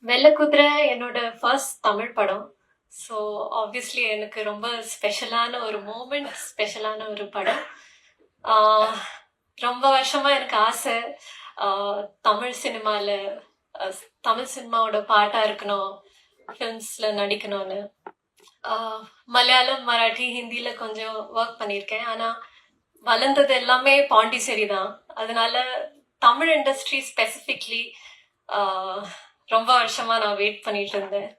வெள்ளக்குதிரை என்னோட ஃபர்ஸ்ட் தமிழ் படம். So obviously எனக்கு ரொம்ப ஸ்பெஷலான ஒரு மூமெண்ட், ஸ்பெஷலான ஒரு படம். ஆஹ் ரொம்ப வருஷமா எனக்கு ஆசை தமிழ் சினிமாவில் தமிழ் சினிமாவோட பாட்டாக இருக்கணும், ஃபிலிம்ஸில் நடிக்கணும்னு. மலையாளம், மராட்டி, ஹிந்தியில் கொஞ்சம் ஒர்க் பண்ணியிருக்கேன். ஆனால் வளர்ந்தது எல்லாமே பாண்டிச்சேரி தான். அதனால தமிழ் இண்டஸ்ட்ரி ஸ்பெசிஃபிக்லி ரொம்ப வருஷமா நான் வெயிட் பண்ணிட்டு இருந்தேன்.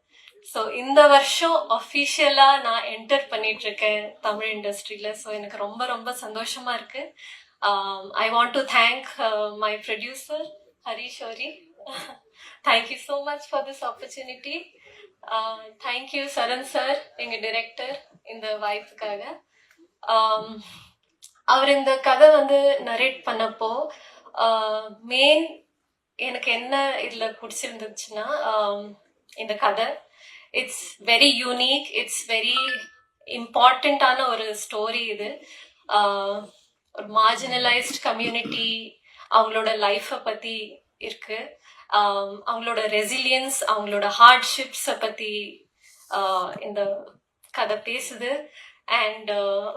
ஸோ இந்த வருஷம் அஃபிஷியலாக நான் என்டர் பண்ணிட்டு இருக்கேன் தமிழ் இண்டஸ்ட்ரியில். ஸோ எனக்கு ரொம்ப ரொம்ப சந்தோஷமா இருக்கு. I want to thank my producer Harish Ori. Thank you so much for this opportunity. Thank you Saran sir, எங்கள் டிரெக்டர், இந்த வாய்ப்புக்காக. அவர் இந்த கதை நரேட் பண்ணப்போ மெயின் எனக்கு என்ன இதில் பிடிச்சிருந்துச்சுன்னா, இந்த கதை it's very unique, it's very இம்பார்ட்டண்ட்டான ஒரு ஸ்டோரி. இது ஒரு மார்ஜினலைஸ்ட் கம்யூனிட்டி, அவங்களோட லைஃப்பை பற்றி இருக்கு. அவங்களோட ரெசிலியன்ஸ், அவங்களோட ஹார்ட்ஷிப்ஸை பற்றி இந்த கதை பேசுது. அண்ட்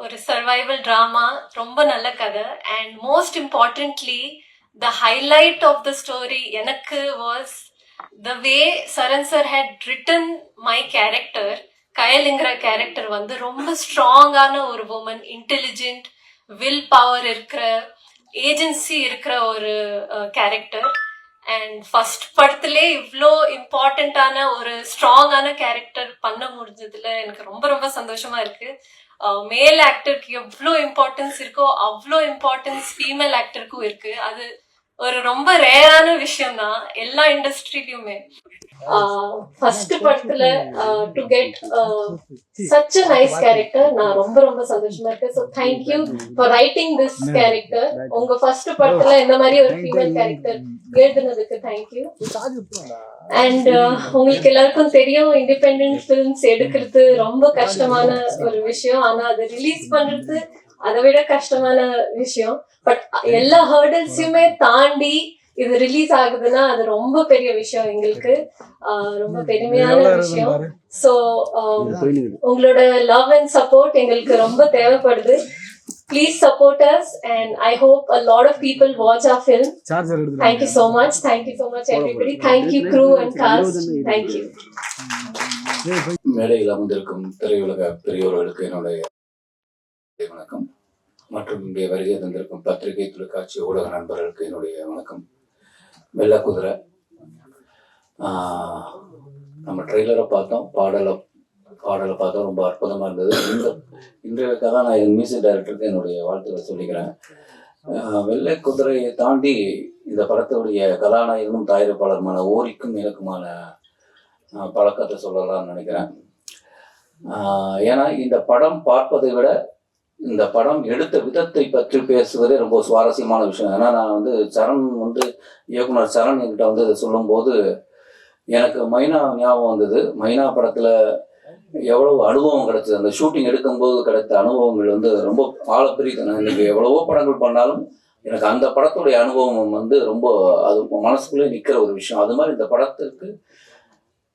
ஒரு சர்வைவல் ட்ராமா, ரொம்ப நல்ல கதை. And most importantly the highlight of the story எனக்கு was the way Saran sir had written my character. கயலுங்கிற கேரக்டர் ரொம்ப ஸ்ட்ராங்கான ஒரு woman, intelligent, will power இருக்கிற, ஏஜென்சி இருக்கிற ஒரு கேரக்டர். அண்ட் ஃபர்ஸ்ட் படத்திலே இவ்வளோ இம்பார்ட்டண்ட்டான ஒரு ஸ்ட்ராங்கான கேரக்டர் பண்ண முடிஞ்சதுல எனக்கு ரொம்ப ரொம்ப சந்தோஷமா இருக்கு. மேல் ஆக்டருக்கு எவ்வளோ இம்பார்ட்டன்ஸ் இருக்கோ அவ்வளோ இம்பார்ட்டன்ஸ் ஃபீமேல் ஆக்டருக்கும் இருக்கு. அது ஒரு ரொம்ப ரேரான விஷயம் தான் எல்லா இண்டஸ்ட்ரியிலுமே. ஃபர்ஸ்ட் படத்துல to get such a nice character, நான் ரொம்ப ரொம்ப சந்தோஷமா இருக்கேன். So thank you for writing this character. உங்க ஃபர்ஸ்ட் படத்துல இந்த மாதிரி ஒரு ஃபீமேல் கேரக்டர் எழுதுனதுக்கு தேங்க்யூ. அண்ட் உங்களுக்கு எல்லாருக்கும் தெரியும், இண்டிபெண்டன்ட் ஃபிலிம்ஸ் எடுக்கிறது ரொம்ப கஷ்டமான ஒரு விஷயம். ஆனா அதை ரிலீஸ் பண்றது அதை விட கஷ்டமான விஷயம். பட் எல்லா ஹர்டல்ஸையுமே தாண்டி இது ரிலீஸ் ஆகுதுன்னா அது ரொம்ப பெரிய விஷயம், எங்களுக்கு ரொம்ப பெருமையான விஷயம். ஸோ உங்களோட லவ் அண்ட் சப்போர்ட் எங்களுக்கு ரொம்ப தேவைப்படுது. Please support us, and I hope a lot of people watch our film. Thank you so much. Thank you so much, everybody. Thank you, crew and cast. Thank you. மேடையில் அமர்ந்திருக்கும் திரையுலக பெரியோர்களுக்கு என்னுடைய வணக்கம். மற்றும் இங்கே வருகை தந்திருக்கும் பத்திரிகை, தொலைக்காட்சி, ஊடக நண்பர்களுக்கு என்னுடைய வணக்கம். வெள்ளக்குதிரை நம்ம ட்ரெய்லரை பார்த்தோம், பாடலை பார்த்தோம், ரொம்ப அற்புதமாக இருந்தது. இன்றைய கதாநாயகன் மியூசிக் டைரக்டருக்கு என்னுடைய வாழ்த்துக்களை சொல்லிக்கிறேன். வெள்ளைக்குதிரையை தாண்டி இந்த படத்துடைய கதாநாயகனும் தயாரிப்பாளருமான ஓரிக்கும் எனக்குமான பழக்கத்தை சொல்லலாம்னு நினைக்கிறேன். ஏன்னா இந்த படம் பார்ப்பதை விட இந்த படம் எடுத்த விதத்தை பற்றி பேசுவதே ரொம்ப சுவாரஸ்யமான விஷயம். ஏன்னா நான் சரண் இயக்குனர் சரண் என்கிட்ட இதை சொல்லும்போது எனக்கு மைனா ஞாபகம் வந்தது. மைனா படத்தில் எவ்வளவு அனுபவம் கிடைச்சது, அந்த ஷூட்டிங் எடுக்கும்போது கிடைத்த அனுபவங்கள் ரொம்ப ஆழப்பெரியது. நான் இன்னைக்கு எவ்வளவோ படங்கள் பண்ணாலும் எனக்கு அந்த படத்துடைய அனுபவம் ரொம்ப அது மனசுக்குள்ளே நிற்கிற ஒரு விஷயம். அது மாதிரி இந்த படத்திற்கு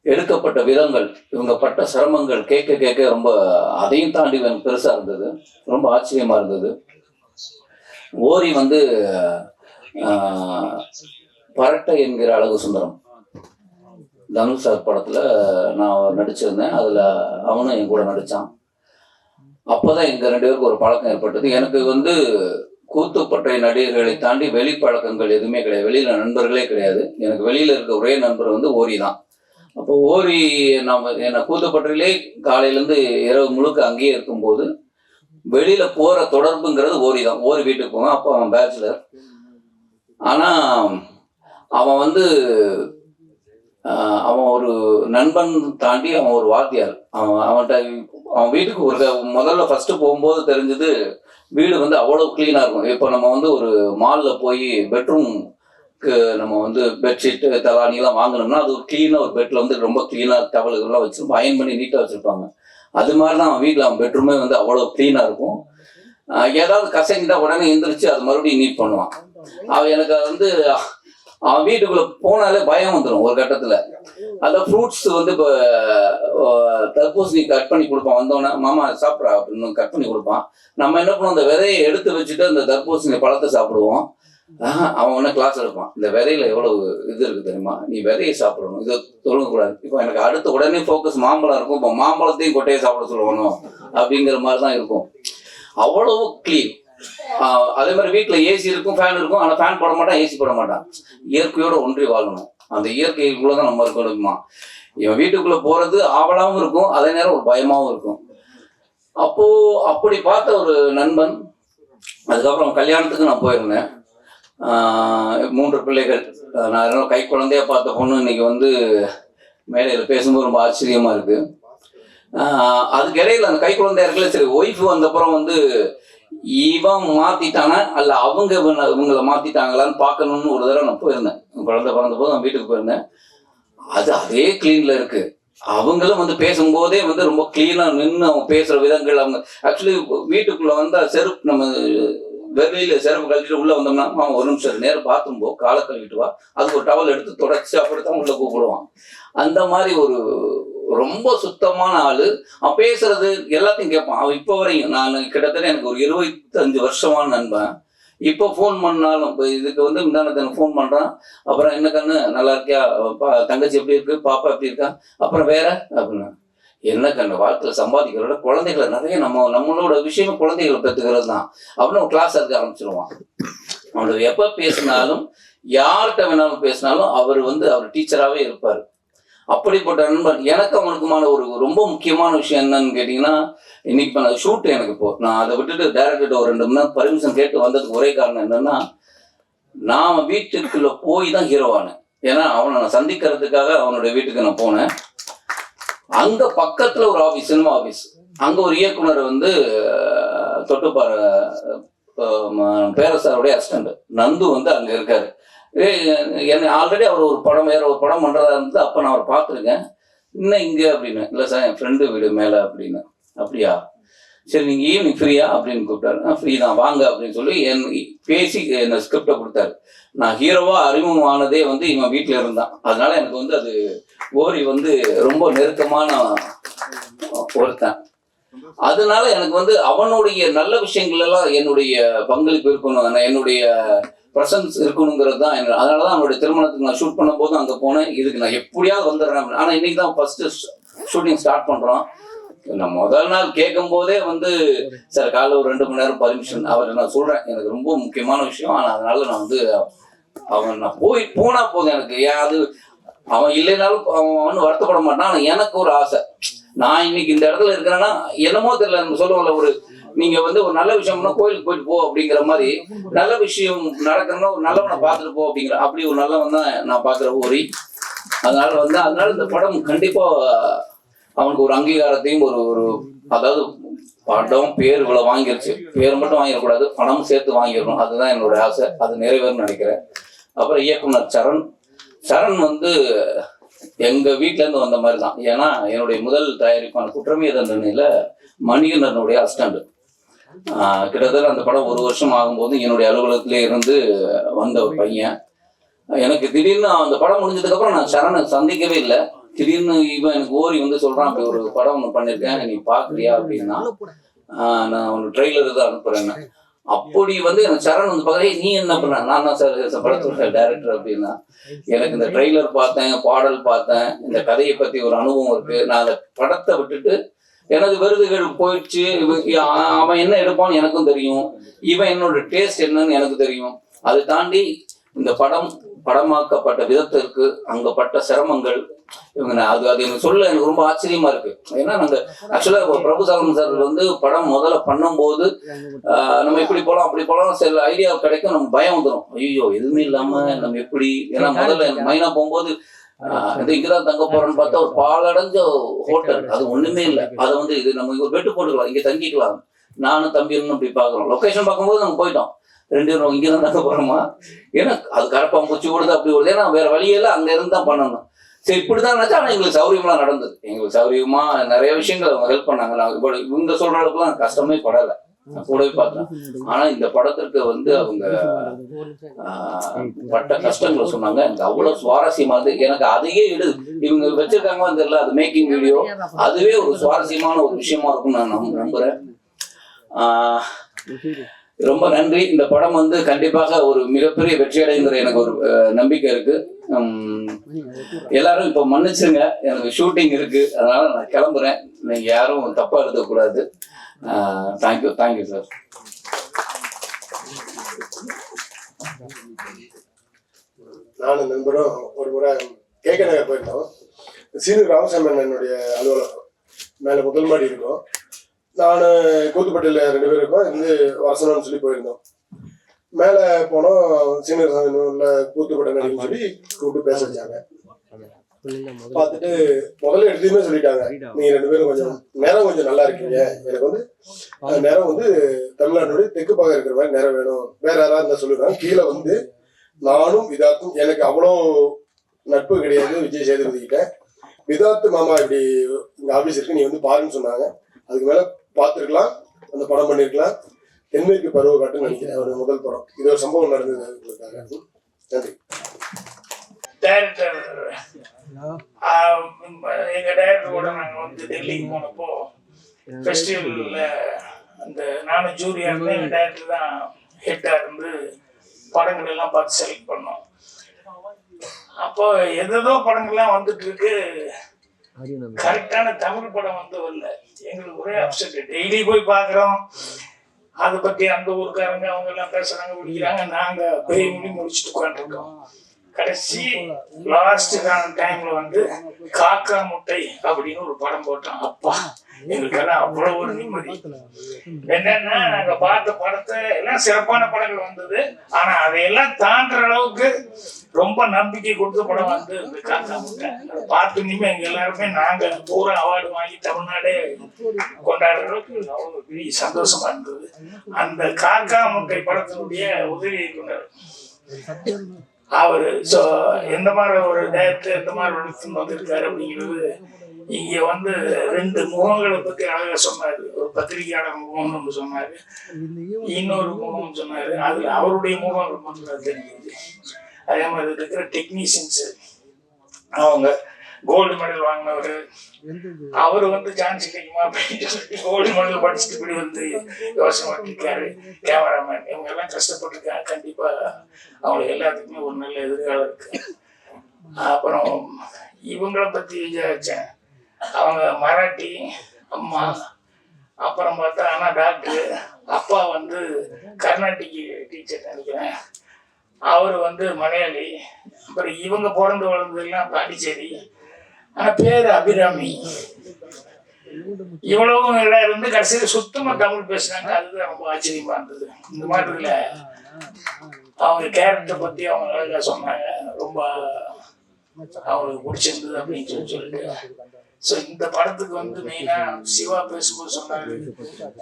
எடுக்கப்பட்ட விதங்கள், இவங்க பட்ட சிரமங்கள் கேட்க கேட்க ரொம்ப அதையும் தாண்டி பெருசா இருந்தது, ரொம்ப ஆச்சரியமா இருந்தது. ஓரி பரட்டை என்கிற அழகு சுந்தரம் தனுஷ் சார் படத்துல நான் நடிச்சிருந்தேன். அதுல அவனும் என் கூட நடிச்சான். அப்போதான் எங்க 2 பேருக்கு ஒரு பழக்கம் ஏற்பட்டது. எனக்கு கூத்துப்பட்டை நடிகர்களை தாண்டி வெளி பழக்கங்கள் எதுவுமே கிடையாது, வெளியில நண்பர்களே கிடையாது. எனக்கு வெளியில இருக்க ஒரே நண்பர் ஓரி தான். அப்போ ஓரி என்னை கூத்துப்பட்டையிலே காலையிலேருந்து இரவு முழுக்க அங்கேயே இருக்கும்போது வெளியில போற தொடர்புங்கிறது ஓரி தான். ஓரி வீட்டுக்கு போவான். அப்போ அவன் பேச்சுலர். ஆனா அவன் அவன் ஒரு நண்பன் தாண்டி அவன் ஒரு வாத்தியார். அவன் வீட்டுக்கு முதல்ல ஃபர்ஸ்ட் போகும்போது தெரிஞ்சது வீடு அவ்வளவு கிளீனா இருக்கும். இப்போ நம்ம ஒரு மால்ல போய் பெட்ரூம்க்கு நம்ம பெட்ஷீட் தலானிலாம் வாங்கினோம்னா அது ஒரு கிளீனா, ஒரு பெட்ல ரொம்ப கிளீனா டவலுகள்லாம் வச்சிருப்போம், அயன் பண்ணி நீட்டா வச்சிருப்பாங்க. அது மாதிரிதான் அவன் வீட்டில் அவன் பெட்ரூமே அவ்வளவு கிளீனா இருக்கும். ஏதாவது கசங்கிட்டா உடனே எந்திரிச்சு அது மறுபடியும் நீட் பண்ணுவான். அவன் எனக்கு அவன் வீட்டுக்குள்ள போனாலே பயம் வந்துடும் ஒரு கட்டத்துல. அந்த ஃப்ரூட்ஸ் வந்து இப்போ தர்பூசணி கட் பண்ணி கொடுப்பான், வந்தோடனே மாமா சாப்பிட்றா அப்படின்னு கட் பண்ணி கொடுப்பான். நம்ம என்ன பண்ணுவோம், அந்த விதையை எடுத்து வச்சுட்டு அந்த தர்பூசணி பழத்தை சாப்பிடுவோம். அவன் ஒன்று கிளாஸ் எடுப்பான், இந்த விதையில எவ்வளவு இது இருக்கு தெரியுமா, நீ விதையை சாப்பிடணும், இதை தொழுகக்கூடாது. இப்போ எனக்கு அடுத்த உடனே ஃபோக்கஸ் மாம்பழம் இருக்கும், இப்போ மாம்பழத்தையும் கொட்டையை சாப்பிட சொல்லணும் அப்படிங்கிற மாதிரி தான் இருக்கும். அவ்வளவு கிளீன். அதே மாதிரி வீட்டில் ஏசி இருக்கும், ஃபேன் இருக்கும், ஆனால் ஃபேன் போட மாட்டான், ஏசி போட மாட்டான். இயற்கையோட ஒன்றி வாழணும், அந்த இயற்கைக்குள்ளே தான் நம்ம இருக்கணுமா. இவன் வீட்டுக்குள்ளே போகிறது ஆவலாகவும் இருக்கும், அதே நேரம் ஒரு பயமாகவும் இருக்கும். அப்படி பார்த்த ஒரு நண்பன். அதுக்கப்புறம் கல்யாணத்துக்கு நான் போயிருந்தேன். 3 பிள்ளைகள். நான் கை குழந்தையா பார்த்த பொண்ணு இன்னைக்கு வந்து மேடையில் பேசும்போது ரொம்ப ஆச்சரியமா இருக்கு. அதுக்கு இடையில அந்த கை குழந்தையா இருக்குல்ல, சரி ஒய்ஃப் வந்தப்புறம் வந்து இவன் மாத்திட்டானா அல்ல அவங்க இவங்களை மாத்திட்டாங்களான்னு பார்க்கணும்னு ஒரு தடவை நான் போயிருந்தேன். குழந்தை பிறந்த போது நான் வீட்டுக்கு போயிருந்தேன். அது அதே கிளீன்ல இருக்கு. அவங்களும் வந்து பேசும்போதே வந்து ரொம்ப கிளீனா நின்று அவங்க பேசுற விதங்கள். அவங்க ஆக்சுவலி வீட்டுக்குள்ள வந்தா செருப்பு, நம்ம வெளியில செருப்பு கழட்டிட்டு உள்ள வந்தோம்னா ஒரு நிமிஷம் நேரம் பாத்ரூம் போ, காலை கழுவிட்டு வா, அதுக்கு ஒரு டவல் எடுத்து தொடச்சி அப்படித்தான் உள்ள கூப்பிடுவான். அந்த மாதிரி ஒரு ரொம்ப சுத்தமான ஆளு. அவன் பேசுறது எல்லாத்தையும் கேட்பான். அவன் இப்போ வரையும், நான் கிட்டத்தட்ட எனக்கு ஒரு 25 வருஷமான நண்பன். இப்போ ஃபோன் பண்ணாலும், இப்போ இதுக்கு வந்து முந்தானத்தை ஃபோன் பண்றான். அப்புறம் என்ன கண்ணு நல்லா இருக்கியா, தங்கச்சி எப்படி இருக்கு, பாப்பா எப்படி இருக்கா, அப்புறம் வேற அப்படின்னா, என்ன கண்ணு வாழ்க்கையில் சம்பாதிக்கிறோட குழந்தைகளை நிறைய நம்மளோட விஷயமும் குழந்தைகளை பெற்றுக்கிறது தான் அப்படின்னு ஒரு கிளாஸ் எடுக்க ஆரம்பிச்சிருவான். அவனோட எப்போ பேசினாலும் யார்கிட்ட வேணாலும் பேசினாலும் அவர் வந்து அவர் டீச்சராகவே இருப்பார். அப்படிப்பட்ட நண்பன். எனக்கு அவனுக்குமான ஒரு ரொம்ப முக்கியமான விஷயம் என்னன்னு கேட்டிங்கன்னா, இன்னைக்கு இப்போ நான் ஷூட், எனக்கு இப்போ நான் அதை விட்டுட்டு டைரக்டர்கிட்ட ஒரு 2 மணி நேரம் பர்மிஷன் கேட்டு வந்ததுக்கு ஒரே காரணம் என்னன்னா, நான் வீட்டுக்குள்ள போய் தான் ஹீரோவானேன். ஏன்னா அவனை நான் சந்திக்கிறதுக்காக அவனுடைய வீட்டுக்கு நான் போனேன். அங்க பக்கத்துல ஒரு ஆபீஸ், சினிமா ஆபீஸ். அங்க ஒரு இயக்குனர் வந்து தொட்டுப்பார பேரரசாருடைய அசிஸ்டன்ட் நந்து வந்து அங்க இருக்காரு. என்ன ஆல்ரெடி அவர் ஒரு படம், வேற ஒரு படம் பண்றதா இருந்து அப்ப நான் அவர் பார்த்துருக்கேன். இன்னும் இங்க அப்படின்னு, இல்லை சார் என் ஃப்ரெண்டு வீடு மேல அப்படின்னு. அப்படியா, சரி நீங்க ஈவினிங் ஃப்ரீயா அப்படின்னு கூப்பிட்டாரு. ஃப்ரீ தான் வாங்க அப்படின்னு சொல்லி பேசி என்ன ஸ்கிரிப்டை கொடுத்தாரு. நான் ஹீரோவா அறிமுகமானதே வந்து இவன் வீட்டில் இருந்தான். அதனால எனக்கு வந்து அது ஓரி வந்து ரொம்ப நெருக்கமான ஒருத்தன். அதனால எனக்கு வந்து அவனுடைய நல்ல விஷயங்கள் எல்லாம் என்னுடைய பங்களிப்பு இருக்கணும், என்னுடைய ப்ரெசன்ஸ் இருக்கணுங்கிறது தான். அதனாலதான் அவனுடைய திருமணத்துக்கு நான் ஷூட் பண்ணும் போது அங்கே போனேன். இதுக்கு நான் எப்படியாவது வந்துடுறேன். ஆனால் இன்னைக்கு தான் ஃபர்ஸ்ட் ஷூட்டிங் ஸ்டார்ட் பண்றோம். நான் முதல் நாள் கேட்கும் போதே வந்து சார் காலைல ஒரு 2 மணி நேரம் பர்மிஷன் அவர் நான் சொல்றேன், எனக்கு ரொம்ப முக்கியமான விஷயம். ஆனால் அதனால நான் வந்து நான் போனா போதும் எனக்கு. ஏன் அது அவன் இல்லைனாலும் அவன் வருத்தப்பட மாட்டான். ஆனால் எனக்கு ஒரு ஆசை, நான் இன்னைக்கு இந்த இடத்துல இருக்கிறேன்னா என்னமோ தெரியல, நம்ம சொல்லுவோம்ல, ஒரு நீங்க வந்து ஒரு நல்ல விஷயம்னா கோயிலுக்கு போயிட்டு போ அப்படிங்கிற மாதிரி, நல்ல விஷயம் நடக்கணும்னா ஒரு நல்லவனை பார்த்துட்டு போ அப்படிங்கிற, அப்படி ஒரு நல்லவன் தான் நான் பார்க்குற ஓரி. அதனால இந்த படம் கண்டிப்பா அவனுக்கு ஒரு அங்கீகாரத்தையும் ஒரு அதாவது படம் பேர் இவ்வளவு வாங்கிருச்சு, பேர் மட்டும் வாங்கிடக்கூடாது, பணமும் சேர்த்து வாங்கிடணும். அதுதான் என்னோட ஆசை. அது நிறைவேறும்னு நினைக்கிறேன். அப்புறம் இயக்குனர் சரண் வந்து எங்க வீட்டுல இருந்து வந்த மாதிரி தான். ஏன்னா என்னுடைய முதல் தயாரிப்பான குற்றமே தண்டனையில மணிகண்டனுடைய அசிஸ்டண்ட். கிட்டத்தட்ட அந்த படம் 1 வருஷம் ஆகும்போது என்னுடைய அலுவலகத்திலே இருந்து வந்த ஒரு பையன். எனக்கு திடீர்னு அந்த படம் முடிஞ்சதுக்கு அப்புறம் நான் சரணை சந்திக்கவே இல்லை. திடீர்னு இவன் எனக்கு ஓரி வந்து சொல்றான், அப்படி ஒரு படம் ஒன்று பண்ணிருக்கேன், நீ பாக்குறியா அப்படின்னா, நான் ஒரு ட்ரெய்லர் தான் அனுப்புறேன்னு. அப்படி வந்து எனக்கு சரண் வந்து பார்க்க, நீ என்ன பண்ண, நான் தான் சார் படத்தோட டைரக்டர் அப்படின்னா. எனக்கு இந்த ட்ரெய்லர் பார்த்தேன், பாடல் பார்த்தேன், இந்த கதையை பத்தி ஒரு அனுபவம் இருக்கு. நான் அந்த படத்தை விட்டுட்டு எனது விருதுகள் போயிடுச்சு. அவன் என்ன எடுப்பான்னு எனக்கும் தெரியும், இவன் என்னோட டேஸ்ட் என்னன்னு எனக்கு தெரியும். அதை தாண்டி இந்த படமாக்கப்பட்ட விதத்திற்கு அங்க பட்ட சிரமங்கள் இவங்க அது எனக்கு சொல்ல எனக்கு ரொம்ப ஆச்சரியமா இருக்கு. ஏன்னா நாங்க ஆக்சுவலா பிரபுசாலம் சார் வந்து படம் முதல்ல பண்ணும்போது நம்ம இப்படி போலாம் அப்படி போலாம் சில ஐடியா கிடைக்கும், நம்ம பயம் வந்துடும். ஐயோ எதுவுமே இல்லாம நம்ம எப்படி, ஏன்னா முதல்ல மைனா போகும்போது இங்கதான் தங்க போறோம்னு பார்த்தா ஒரு பாலடைஞ்ச ஹோட்டல், அது ஒண்ணுமே இல்லை. அதை வந்து இது நம்ம ஒரு பெட்டு போட்டுக்கலாம், இங்க தங்கிக்கலாம், நானும் தம்பியும் இப்படி பாக்குறோம். லொகேஷன் பார்க்கும்போது நம்ம போயிட்டோம், 2 பேரும் இங்கதான் தங்க போறோமா, ஏன்னா அது கரப்பாம்பூச்சி ஓடுது அப்படி ஓடுது, ஏன்னா வேற வழியெல்லாம் அங்க இருந்து தான் பண்ணணும். சரி இப்படிதான் நினைச்சா, ஆனா எங்களுக்கு சௌரியமெல்லாம் நடந்தது. எங்களுக்கு சௌரியமா நிறைய விஷயங்கள் அவங்க ஹெல்ப் பண்ணாங்க. இவங்க சொல்ற அளவுக்குலாம் கஷ்டமே படலை. நான் கூடவே பார்த்தேன். ஆனா இந்த படத்திற்கு வந்து அவங்க பட்ட கஷ்டங்களை சொன்னாங்க. எனக்கு அவ்வளவு சுவாரஸ்யமா இருக்கு. எனக்கு அதையே இவங்க வச்சிருக்காங்க தெரியல, அது மேக்கிங் வீடியோ அதுவே ஒரு சுவாரஸ்யமான ஒரு விஷயமா இருக்கும் நான் நம்புறேன். ரொம்ப நன்றி. இந்த படம் வந்து கண்டிப்பாக ஒரு மிகப்பெரிய வெற்றி அடைங்கிற எனக்கு ஒரு நம்பிக்கை இருக்கு. எல்லாரும் இப்ப மன்னிச்சுங்க, எனக்கு ஷூட்டிங் இருக்கு, அதனால நான் கிளம்புறேன். நீங்க யாரும் தப்பா எழுதக்கூடாது. Thank you sir. நானும் நண்பரும் ஒரு முறை கேகே நகர் போயிருந்தோம். சீனு ராமசாமி என்னுடைய அலுவலகம் மேலே முதல் மாடி இருக்கும். நான் கூத்துப்பட்டியில் 2 பேர் இருக்கோம், இருந்து வசனம்னு சொல்லி போயிருந்தோம். மேலே போனோம், சீனியர் கூத்துப்பட்ட நடிகன்னு சொல்லி கூப்பிட்டு பேச வச்சாங்க. பார்த்துட்டு முதல்ல எடுத்துமே சொல்லிட்டாங்க, நீங்க 2 பேரும் கொஞ்சம் நேரம் கொஞ்சம் நல்லா இருக்கீங்க, எனக்கு வந்து அந்த நேரம் வந்து தமிழ்நாட்டுடைய தெற்கு பக்கம் இருக்கிற மாதிரி நேரம் வேணும், வேற யாராவது இருந்தா சொல்லுறாங்க. கீழே வந்து நானும் விதாத்தும், எனக்கு அவ்வளோ நட்பு கிடையாது விஜய் சேதுபதி கிட்ட. விதாத்து மாமா இப்படி இங்க ஆபீஸ் இருக்கு, நீ வந்து பாருன்னு சொன்னாங்க. அதுக்கு மேல பார்த்துருக்கலாம், அந்த படம் பண்ணிருக்கலாம். தென்மேற்கு பருவ காட்டுன்னு நினைக்கிறேன் அவருடைய முதல் படம். இது ஒரு சம்பவம் நடந்தது. நன்றி. டைரக்டர் எங்க டைரக்டரோட நாங்கள் வந்து டெல்லிக்கு போனப்போ ஃபெஸ்டிவல்ல அந்த நானும் ஜூரியா இருந்து எங்க டைரக்டர் தான் ஹெட்டா இருந்து படங்கள் எல்லாம் பார்த்து செலக்ட் பண்ணோம். அப்போ எதோ படங்கள்லாம் வந்துட்டு இருக்கு, கரெக்டான தமிழ் படம் வந்து வரல. எங்களுக்கு ஒரே அப்செட். டெய்லி போய் பார்க்குறோம், அதை பற்றி அந்த ஊருக்காரங்க அவங்க எல்லாம் பேசுறாங்க, பிடிக்கிறாங்க. நாங்க பெரிய முடிச்சுட்டு உட்காந்துருக்கோம். கடைசி லாஸ்ட் டைம்ல வந்து காக்கா முட்டை அப்படின்னு ஒரு படம் போட்டோம். அப்பா எங்களுக்கெல்லாம் அவ்வளவு ஒரு நிம்மதி. என்னன்னா நாங்க பார்த்த படத்தை எல்லாம் சிறப்பான படங்கள் வந்தது, ஆனா அதையெல்லாம் தாண்டுற அளவுக்கு ரொம்ப நம்பிக்கை கொடுத்த படம் வந்து இந்த காக்கா முட்டை. பார்த்து இனிமே எங்க எல்லாருமே நாங்க பூரா அவார்டு வாங்கி தமிழ்நாடே கொண்டாடுற அளவுக்கு அவ்வளவு பெரிய சந்தோஷமா இருந்தது. அந்த காக்கா முட்டை படத்தினுடைய உதவி இயக்குனர் அவரு எந்த மாதிரி ஒரு டயத்து எந்த மாதிரி ஒரு ஃபிலிம் வந்திருக்காரு அப்படிங்கிறது இங்க வந்து 2 முகங்களை பத்தி அழகா சொன்னாரு. ஒரு பத்திரிகையாளர் முகம்னு ஒன்று சொன்னாரு, இன்னொரு முகம் சொன்னாரு. அதுல அவருடைய முகம் ரொம்ப தெரிஞ்சது. அதே மாதிரி இருக்கிற டெக்னீஷியன்ஸ், அவங்க கோல்டு மெடல் வாங்கினவர், அவரு வந்து சான்ஸ் கிடைக்குமா அப்படின்னு சொல்லிட்டு கோல்டு மெடல் படிச்சுட்டு இப்படி வந்து யோசனை பண்ணிருக்காரு. கேமராமேன் இவங்க எல்லாம் கஷ்டப்பட்டிருக்காங்க. கண்டிப்பா அவங்களுக்கு எல்லாத்துக்குமே ஒரு நல்ல எதிர்காலம் இருக்கு. அப்புறம் இவங்களை பத்தி விசாரிச்சேன். அவங்க மராட்டி அம்மா, அப்புறம் பார்த்தா ஆனா டாக்டர், அப்பா வந்து கர்நாடிக் டீச்சர் நினைக்கிறேன், அவர் வந்து மலையாளி. அப்புறம் இவங்க பிறந்து வளர்ந்ததெல்லாம் பாண்டிச்சேரி, ஆனா பேரு அபிராமி. இவ்வளவும் எல்லாம் இருந்து கடைசியில் சுத்தமா தமிழ் பேசுனாங்க. அதுதான் ரொம்ப ஆச்சரியமா இருந்தது. இந்த மாதிரில அவங்க கேரக்டர் பத்தி அவங்க அழகா சொன்னாங்க. ரொம்ப அவங்களுக்கு பிடிச்சிருந்தது அப்படின்னு சொல்லிட்டு. ஸோ இந்த படத்துக்கு வந்து மெயினா சிவா பேசும்போது சொன்னாரு,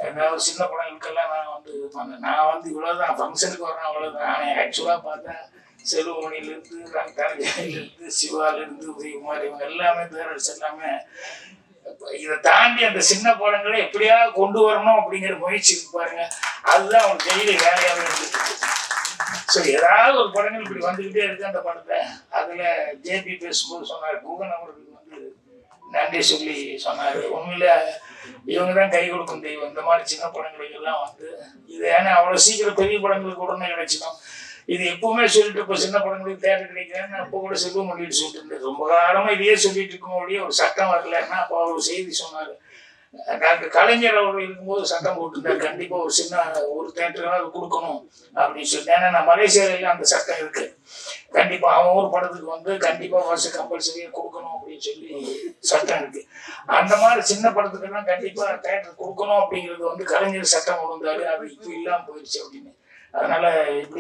ஏதாவது சின்ன படங்களுக்கெல்லாம் நான் வந்து பண்ணேன், நான் வந்து இவ்வளவுதான் ஃபங்க்ஷனுக்கு வரேன் அவ்வளவுதான். ஆனால் ஆக்சுவலா பார்த்தேன் செல்வமணிலிருந்து தனஞ்சயிலிருந்து சிவாலிருந்து உதயகுமார் இவங்க எல்லாமே பேரரசு எல்லாமே இதை தாண்டி அந்த சின்ன படங்களை எப்படியா கொண்டு வரணும் அப்படிங்கிற முயற்சி பாருங்க. அதுதான் அவங்க டெய்லி வேலையாகவே இருந்துட்டு. ஸோ ஏதாவது ஒரு படங்கள் இப்படி வந்துகிட்டே இருக்கு அந்த படத்தை. அதுல ஜேபி பேசும்போது சொன்னார், குகன் அவர்களுக்கு வந்து நன்றி சொல்லி சொன்னாரு. உண்மையில இவங்க தான் கை கொடுக்கும் தெய்வம். இந்த மாதிரி சின்ன படங்களுக்கு எல்லாம் வந்து இது ஏன்னா அவ்வளவு சீக்கிரம் பெரிய படங்களுக்கு உடனே கிடைச்சிடும். இது எப்பவுமே சொல்லிட்டு இப்போ சின்ன படங்களுக்கு தேட்டர் கிடைக்கிறேன்னு அப்போ கூட செல்வம் பண்ணிட்டு சொல்லிட்டு இருந்தது. ரொம்ப காலமா இதையே சொல்லிட்டு இருக்கோம், ஒரு சட்டம் வரலன்னா அப்போ அவர் செய்தி சொன்னாரு. டாக்டர் கலைஞர் அவர்கள் இருக்கும்போது சட்டம் போட்டிருந்தாரு, கண்டிப்பா ஒரு சின்ன ஒரு தேட்டருக்கு கொடுக்கணும் அப்படின்னு சொல்லி. ஏன்னா நான் மலேசியாவில அந்த சட்டம் இருக்கு, கண்டிப்பா அவன் ஒரு படத்துக்கு வந்து கண்டிப்பா வருஷம் கம்பல்சரியா கொடுக்கணும் அப்படின்னு சொல்லி சட்டம் இருக்கு. அந்த மாதிரி சின்ன படத்துக்கெல்லாம் கண்டிப்பா தேட்டர் கொடுக்கணும் அப்படிங்கிறது வந்து கலைஞர் சட்டம் கொண்டாரு. அது இப்போ இல்லாம போயிடுச்சு அப்படின்னு. அதனால இப்ப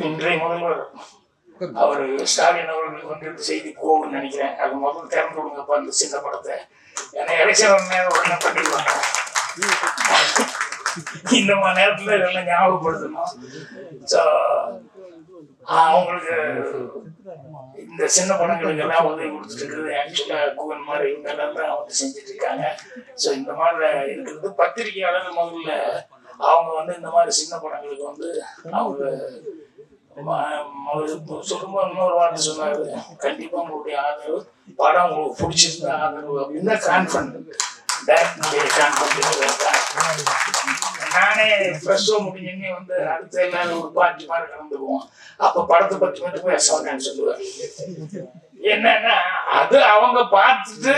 இன்றைய முதல்வர் அவர் ஸ்டாலின் அவர்களுக்கு வந்து செய்தி போகும்னு நினைக்கிறேன். அது முதல்ல திறந்து விடுங்கப்பா அந்த சின்ன படத்தை. ஏன்னா எலெக்ஷன் உடனே பண்ணிடுவாங்க. இந்த மாதிரி நேரத்துல இதெல்லாம் ஞாபகப்படுத்தணும். அவங்களுக்கு இந்த சின்ன படங்களுக்கு எல்லாம் உதவி கொடுத்துட்டு இருக்குது. ஆக்சுவலா கூவன் மாதிரி இவங்க எல்லாம் தான் வந்து செஞ்சுட்டு இருக்காங்க. ஸோ இந்த மாதிரி இருக்கிறது பத்திரிகையாளர் முதல்ல அவங்க வந்து இந்த மாதிரி சின்ன படங்களுக்கு வந்து அவங்க சொல்லும்போது இன்னொரு வார்த்தை சொன்னாரு, கண்டிப்பா உங்களுடைய ஆதரவு, படம் உங்களுக்கு பிடிச்சிருந்தா ஆதரவு அப்படின்னு கான்ஃபிடன்ட் நானே ஃப்ரெஷ் ஷோ முடிஞ்சே வந்து அடுத்த எல்லாரும் ஒரு பார்ட்டி மாதிரி கலந்துக்குவோம். அப்ப படத்தை பத்தி மட்டும் பேசுவாங்கன்னு சொல்லுவேன். என்னன்னா அது அவங்க பார்த்துட்டு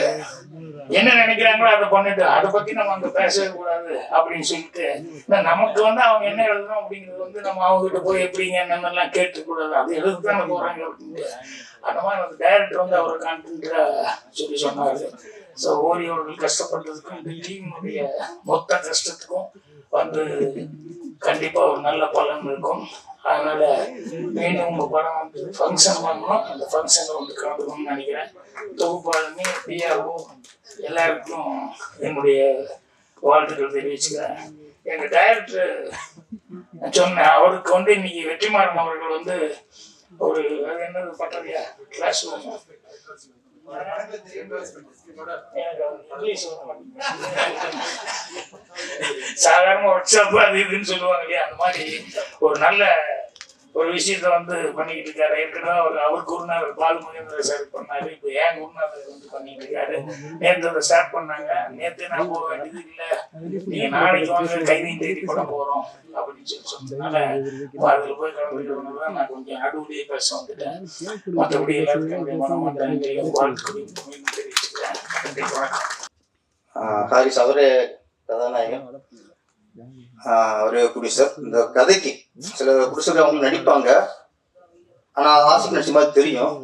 என்ன நினைக்கிறாங்களோ அதை பண்ணிட்டு அதை பத்தி நம்ம அங்க பேசவே கூடாது அப்படின்னு சொல்லிட்டு நமக்கு வந்து அவங்க என்ன எழுதணும் அப்படிங்கிறது வந்து நம்ம அவங்ககிட்ட போய் எப்படிங்க என்னென்னலாம் கேட்டுக்கூடாது, அது எழுதுதானே போறாங்க அப்படின்ட்டு அந்த மாதிரி அந்த டைரக்டர் வந்து அவரை கான்டென்ட்டா சொல்லி சொன்னாரு. ஸோ ஓரியவர்கள் கஷ்டப்பட்டதுக்கும் இந்த டீமுடைய மொத்த கஷ்டத்துக்கும் வந்து கண்டிப்பா ஒரு நல்ல பலன் இருக்கும். அதனால மீண்டும் உங்க படம் வந்து ஃபங்க்ஷன் பண்ணணும், அந்த ஃபங்க்ஷன்ல வந்து கலந்துக்கணும்னு நினைக்கிறேன். தொகுப்பாளனே பிஆர்ஓ எல்லாருக்கும் என்னுடைய வாழ்த்துக்கள் தெரிவிச்சுக்கிறேன். எங்க டைரக்டர் சொன்னேன், அவருக்கு வந்து இன்னைக்கு வெற்றிமாறன் அவர்கள் வந்து ஒரு அது என்னது பட்டறியா கிளாஸ் ரூம் சாதாரண ஒர்க் ஷாப் அது இதுன்னு சொல்லுவாங்க இல்லையா, அந்த மாதிரி ஒரு நல்ல ஒரு விஷயத்த வந்து பண்ணிக்கிட்டு இருக்காரு. ஏற்கனவே அவர் குருநாதர் பாலு மகேந்திர சார் பண்ணாரு, இப்போ ஏன் குருநாதர் வந்து பண்ணிட்டு இருக்காரு. நேற்று அதை ஸ்டார்ட் பண்ணாங்க. நேற்று நான் போக வேண்டியது இல்லை, நீங்க நாளைக்கு வாங்க கைதியின் தேதி பண்ண போறோம் அப்படின்னு சொல்லி சொன்னதுனால இப்போ அதில் போய் கலந்துக்கிறதுனால தான் நான் கொஞ்சம் நடுவுலேயே பேச வந்துட்டேன். மற்றபடி எல்லாருக்கும் என்னுடைய மனமார்ந்த வாழ்த்துக்களையும் தெரிவிச்சுக்கிறேன். நன்றி, வணக்கம். ஹாரிஸ் அவரே கதாநாயகன், அவரே ப்ரொடியூசர். இந்த கதைக்கு சில ப்ரொடியூசர் அவங்க நடிப்பாங்க, ஆனா ஆசிக்கு நடிச்ச மாதிரி தெரியும்.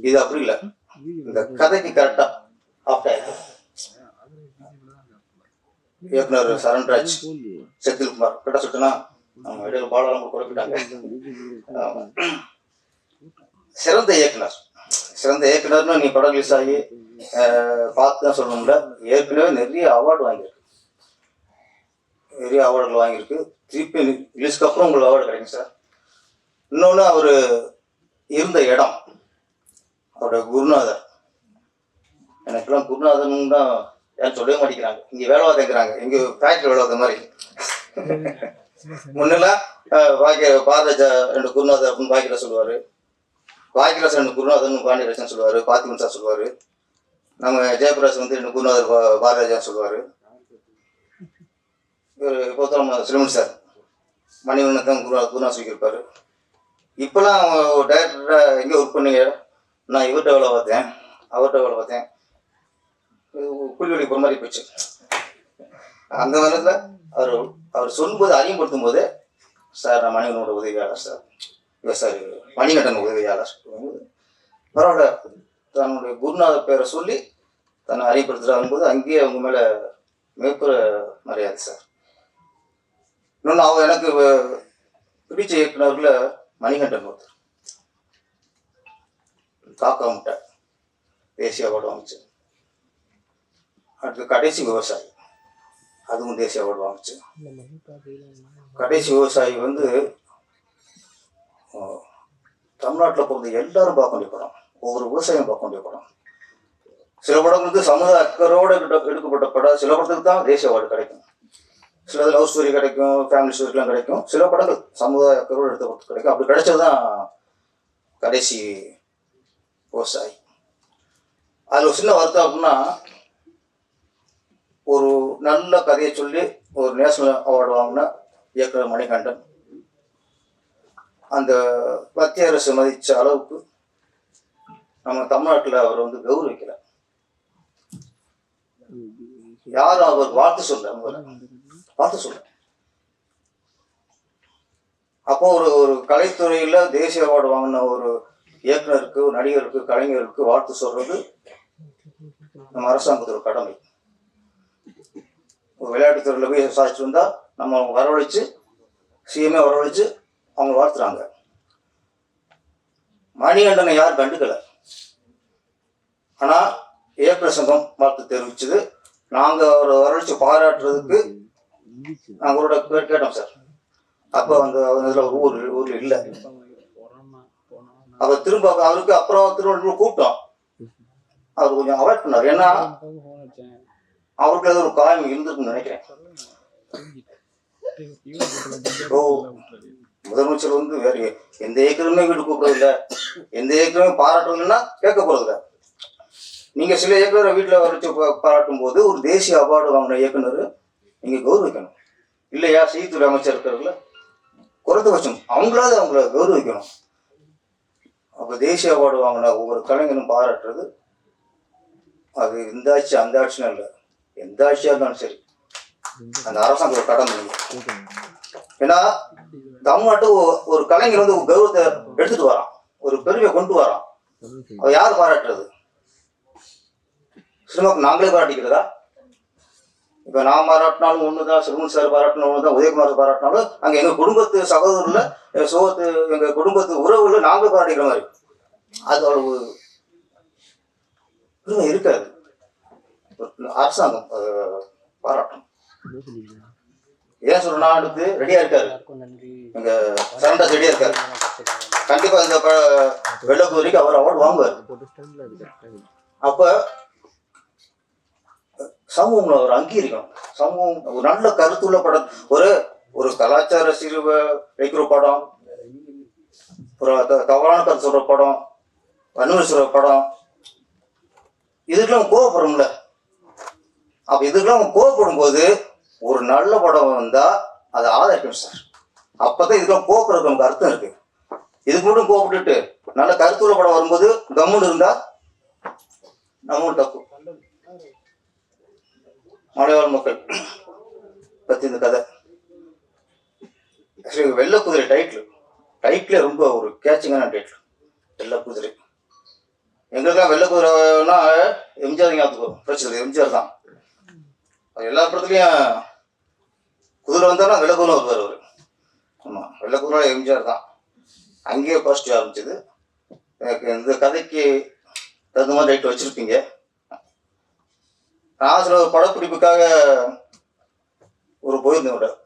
இது அப்படி இல்லை, இந்த கதைக்கு கரெக்டா ஆப்டர் இயக்குனர் சரண்ராஜ், செந்தில்குமார் கரெக்டா சொல்லிட்டேன்னா அவங்க இடையில பாடலாம் குறைப்பிட்டாங்க. சிறந்த இயக்குனர், சிறந்த இயக்குனர்னு நீ படம் ரிலீஸ் ஆகி பார்த்து தான் சொல்லணும்ல, ஏற்கனவே நிறைய அவார்டு வாங்கியிருக்கு, நிறைய அவார்டுகள் வாங்கியிருக்கு. திருப்பி ரிலீஸ்க்கு அப்புறம் உங்களுக்கு அவார்டு கிடைக்கும் சார். இன்னொன்று அவர் இருந்த இடம், அவரோட குருநாதர், எனக்கெல்லாம் குருநாதன் தான் ஏன் சொல்லவே மாட்டேங்கிறாங்க. இங்கே வேலை பார்த்துக்கிறாங்க, இங்கே ஃபேக்ட்ரி வேலை பார்த்த மாதிரி. முன்னெல்லாம் பாரராஜா ரெண்டு குருநாதர் அப்படின்னு பாக்கியராஜ் சொல்லுவார், பாக்கியராஜ் ரெண்டு குருநாதன் பாண்டியராஜன் சொல்லுவார், பாத்திமன் சார் சொல்லுவார், நம்ம ஜெயபிரகாஷ் வந்து ரெண்டு குருநாதர் பாரராஜா சொல்லுவார். இப்போ நம்ம சிலமணி சார் மணிவண்ணன் குருநாதர் சொல்லியிருப்பார். இப்போலாம் டைரக்டராக எங்கே ஒர்க் பண்ணீங்க, நான் இவர்கிட்ட வேலை பார்த்தேன், அவர்கிட்ட வேலை பார்த்தேன், புல்வெளி போகிற மாதிரி போச்சு. அந்த நேரத்தில் அவர் சொல்லும்போது அறிமுகப்படுத்தும் போதே, சார் நான் மணிவண்ணனோட உதவியாளர் சார், இல்லை சார் மணிகண்டன் உதவியாளர், பரவாயில்ல தன்னுடைய குருநாதர் பேரை சொல்லி தன்னை அறிமுகப்படுத்துகிறாங்கும்போது அங்கேயே அவங்க மேலே மேற்புற மரியாதை சார். இன்னொன்று அவங்க எனக்கு பிடிச்ச இயக்குனர்ல மணிகண்டன் ஒருத்தர், காக்கா முட்டை தேசிய அவார்டு வாங்கிச்சு. அடுத்து கடைசி விவசாயி, அதுவும் தேசிய அவார்டு வாங்கிச்சு. கடைசி விவசாயி வந்து தமிழ்நாட்டில் பிறந்த எல்லாரும் பார்க்க வேண்டிய படம், ஒவ்வொரு விவசாயம் பார்க்க வேண்டிய படம். சில படங்களுக்கு சமுதாய அக்கறையோடு எடுக்கப்பட்ட படம், சில படத்துக்கு தான் தேசிய அவார்டு கிடைக்கும், சில லவ் ஸ்டோரி கிடைக்கும், ஃபேமிலி ஸ்டோரிலாம் கிடைக்கும், சில படங்கள் சமுதாய அக்கறையோடு எடுத்த படத்துக்கு கிடைக்கும். அப்படி கிடைச்சது தான் கடைசி விவசாயி. அதில் ஒரு சின்ன வருத்தம் அப்படின்னா, ஒரு நல்ல கதையை சொல்லி ஒரு நேஷனல் அவார்டு வாங்கின இயக்குனர் மணிகண்டன் அந்த மத்திய அரசு மதித்த அளவுக்கு நம்ம தமிழ்நாட்டில் அவர் வந்து கௌரவிக்கல. யாரும் அவர் வாழ்த்து சொல்ல பார்த்து சொல்ல. அப்போ ஒரு கலைத்துறையில தேசிய அவார்டு வாங்கின ஒரு இயக்குனருக்கு, நடிகருக்கு, கலைஞருக்கு வாழ்த்து சொல்றது நம்ம அரசாங்கத்தோட கடமை. ஒரு விளையாட்டுத்துறையில போய் சாதிச்சு வந்தா நம்ம வரவழைச்சு, சிஎம்ஏ வரவழைச்சு அவங்க வாழ்த்துறாங்க. மணிகண்டனை யாரும் கண்டுக்கல, ஆனா இயக்குனர் சங்கம் வாழ்த்து தெரிவிச்சது. நாங்க அவரை வரவழைச்சு பாராட்டுறதுக்கு நாங்களோட பேர் கேட்டோம் சார். அப்போ அந்த ஊர்ல இல்லை. அவர் திரும்ப அவருக்கு அப்புறம் திரும்ப கூப்பிட்டோம். அவர் கொஞ்சம் அவாய்ட் பண்ணார். ஏன்னா அவருக்கு ஏதோ ஒரு காயம் இருந்திருக்குன்னு நினைக்கிறேன். இப்போ முதலமைச்சர் வந்து வேற எந்த ஏக்கருமே வீடு கூப்பிடுறதில்ல, எந்த ஏக்கருமே பாராட்டுறதுன்னா கேட்க போறதில்ல. நீங்க சில இயக்குநரை வீட்டில் வரைச்சு பாராட்டும் போது ஒரு தேசிய அவார்டு வாங்கின இயக்குனர் நீங்க கௌரவிக்கணும் இல்லையா? செய்தித்துறை அமைச்சர் இருக்கிறதுல குறைந்தபட்சம் அவங்களாவது அவங்கள கௌரவிக்கணும். அப்போ தேசிய அவார்டு வாங்கின ஒவ்வொரு கலைஞனும் பாராட்டுறது அது இந்த ஆட்சி அந்த ஆட்சியும் இல்லை, எந்த ஆட்சியாக இருந்தாலும் சரி அந்த அரசாங்க கடமை. ஏன்னா தமிழ்நாட்டு ஒரு கலைஞர் வந்து கௌரவத்தை எடுத்துட்டு வரான், ஒரு பெருமையை கொண்டு வரான். அவ யார் பாராட்டுறது? சினிமாவுக்கு நாங்களே பாராட்டிக்கிறதா? இப்போ நான் பாராட்டினாலும் ஒண்ணுதான், சிறுமன் சார் பாராட்டினாலும் ஒண்ணுதான், உதயகுமார் பாராட்டினாலும் அங்க எங்க குடும்பத்து சகோதரர்ல சோகத்து எங்க குடும்பத்து உறவுல நாங்களே பாராட்டிக்கிற மாதிரி அது அவ்வளவு பெருமை இருக்காது. அரசாங்கம் பாராட்டும். ஏன் சொல்றேன்னா அடுத்து ரெடியா இருக்காரு, எங்க சரண்டா ரெடியா இருக்காரு. கண்டிப்பா இந்த வெள்ளக்குதிரைக்கு அவர் அவார்டு வாங்குவார். அப்ப சமூகம்ல ஒரு அங்கீகரிக்கணும். சமூகம் ஒரு நல்ல கருத்துள்ள படம், ஒரு கலாச்சார சீர்வ வைக்கிற படம், ஒரு தவறான கருத்து சொல்ற படம், வன்முறை சொல்ற படம், இதுக்கெல்லாம் கோவப்படும்ல. அப்ப இதுக்கெல்லாம் கோவப்படும் போது ஒரு நல்ல படம் வந்தா அதை ஆதரிக்கணும் சார். அப்பதான் இதுக்கெல்லாம் கோவப்படுறதுக்கு நமக்கு அர்த்தம் இருக்கு. இதுக்கு மட்டும் கோவப்பட்டுட்டு நல்ல கருத்துள்ள படம் வரும்போது கம்முன்னு இருந்தா நம்மளும் தப்பு. மலைவாழ் மக்கள் பத்தி இந்த கதை வெள்ளக்குதிரை டைட்டில் ரொம்ப ஒரு கேட்சிங்கான டைட்டில். வெள்ளக்குதிரை எங்களுக்கெல்லாம் வெள்ளக்குதிரைனா எம்ஜிஆர் ஞாபகம் பிரச்சனை. எம்ஜிஆர் தான் எல்லா படத்துலையும் குதிரை வந்தாலும் வெள்ளக்குதிரை வருவார் அவர். ஆமாம், வெள்ளக்குதிரை எம்ஜிஆர் தான். அங்கேயே ஃபர்ஸ்ட் ஆரம்பிச்சது. எனக்கு இந்த கதைக்கு தகுந்த மாதிரி டைட்டில் வச்சுருப்பீங்க. நான் சில படப்பிடிப்புக்காக ஒரு போயிருந்தேன்.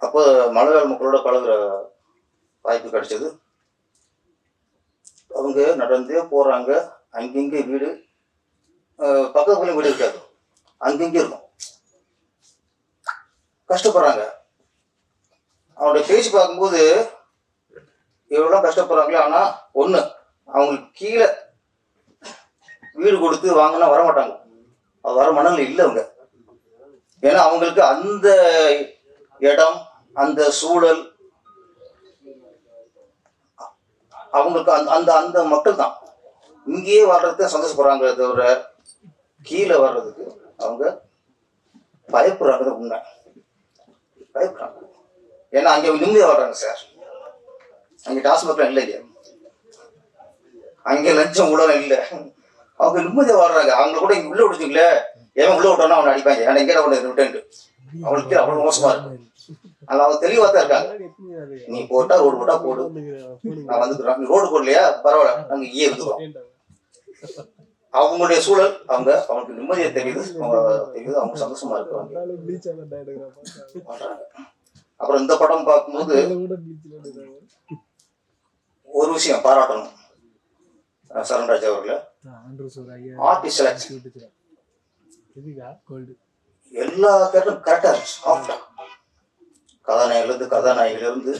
அப்போ மலைவாழ் மக்களோட பழகுற வாய்ப்பு கிடைச்சது. அவங்க நடந்தே போகிறாங்க. அங்கங்கே வீடு, பக்கத்துலேயும் வீடு இருக்காது, அங்கங்கே இருக்கும். கஷ்டப்படுறாங்க. அவங்களோட பேசி பார்க்கும்போது எவ்வளோ கஷ்டப்படுறாங்களே. ஆனால் ஒன்று, அவங்களுக்கு கீழே வீடு கொடுத்து வாங்கினா வரமாட்டாங்க. அது வர மனநிலை இல்லை அவங்க. ஏன்னா அவங்களுக்கு அந்த இடம், அந்த சூழல், அவங்களுக்கு அந்த அந்த மக்கள் தான் இங்கேயே வர்றதுக்கு சந்தோஷப்படுறாங்களே தவிர கீழே வர்றதுக்கு அவங்க பயப்படுறாங்க. உண்மை, பயப்படுறாங்க. ஏன்னா அங்கே நிம்மதியாக வர்றாங்க சார். அங்கே டாஸ்மாக்லாம் இல்லை, இல்லையா? அங்கே லஞ்சம் கூட இல்லை. அவங்க நிம்மதியாக வாழ்றாங்க. அவங்க கூட இங்கே உள்ள விடுச்சிங்களே, ஏன் உள்ள விட்டோன்னா அவனை அடிப்பாங்க. ஏன்னா எங்கே ஒன்று விட்டுன்ட்டு அவங்களுக்கு அவ்வளோ மோசமா இருக்கு. அதில் அவங்க தெளிவாக தான் இருக்காங்க. நீ போட்டா ரோடு போட்டா போடு, நான் வந்துக்கிறேன். நீ ரோடு போடலையா பரவாயில்ல, நாங்கள் இங்கே இருந்துக்கிறோம். அவங்களுடைய சூழல் அவங்களுக்கு நிம்மதியாக தெரியுது, அவங்க சந்தோஷமா இருக்காங்க. அப்புறம் இந்த படம் பார்க்கும்போது ஒரு விஷயம் பாராட்டணும் சரண்ராஜ் அவர்களை. ஆர்டிஸ்ட் செலக்ஷன் எல்லா பேரும் கரெக்டா இருந்துச்சு. கதாநாயகிலிருந்து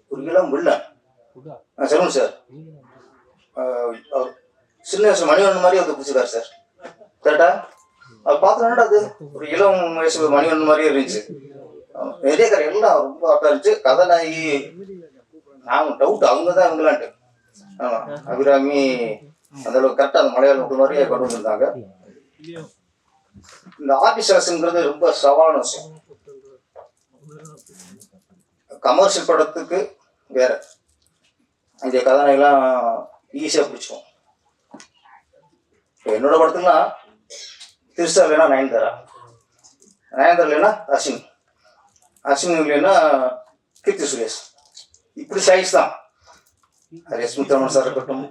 ஒரு இளம் வில்லன் சொல்லுங்க சார். சின்ன வயசு மணிவண்ணன் மாதிரி வந்து பிடிச்சிருக்காரு சார். கரெக்டா அது பார்த்தோன்னா அது ஒரு இளம் வயசு மணிவண்ணன் மாதிரியே இருந்துச்சு. நிறைய கரை எல்லாம் ரொம்ப கரெக்டா இருந்துச்சு. கதாநாயகி நாங்க டவுட் அவங்க தான் இவங்களான்ட்டு. ஆமா, அபிராமி அந்த அளவுக்கு கரெக்டா அந்த மலையாள மக்கள் மாதிரியே கொண்டு வந்திருந்தாங்க. இந்த ஆர்டிஸ்ட்ங்கிறது ரொம்ப சவாலான விஷயம். கமர்ஷியல் படத்துக்கு வேற, அங்கே கதாநாயகெல்லாம் ஈஸியாக பிடிச்சிக்கும். என்னோட படத்துக்குலாம் திருசா இல்லைன்னா நயன்தாரா இல்லைன்னா அஸ்வின் இல்லைன்னா கீர்த்தி சுரேஷ், இப்படி சைஸ் தான். எஸ் முத்தரமன் சார் இருக்கட்டும்,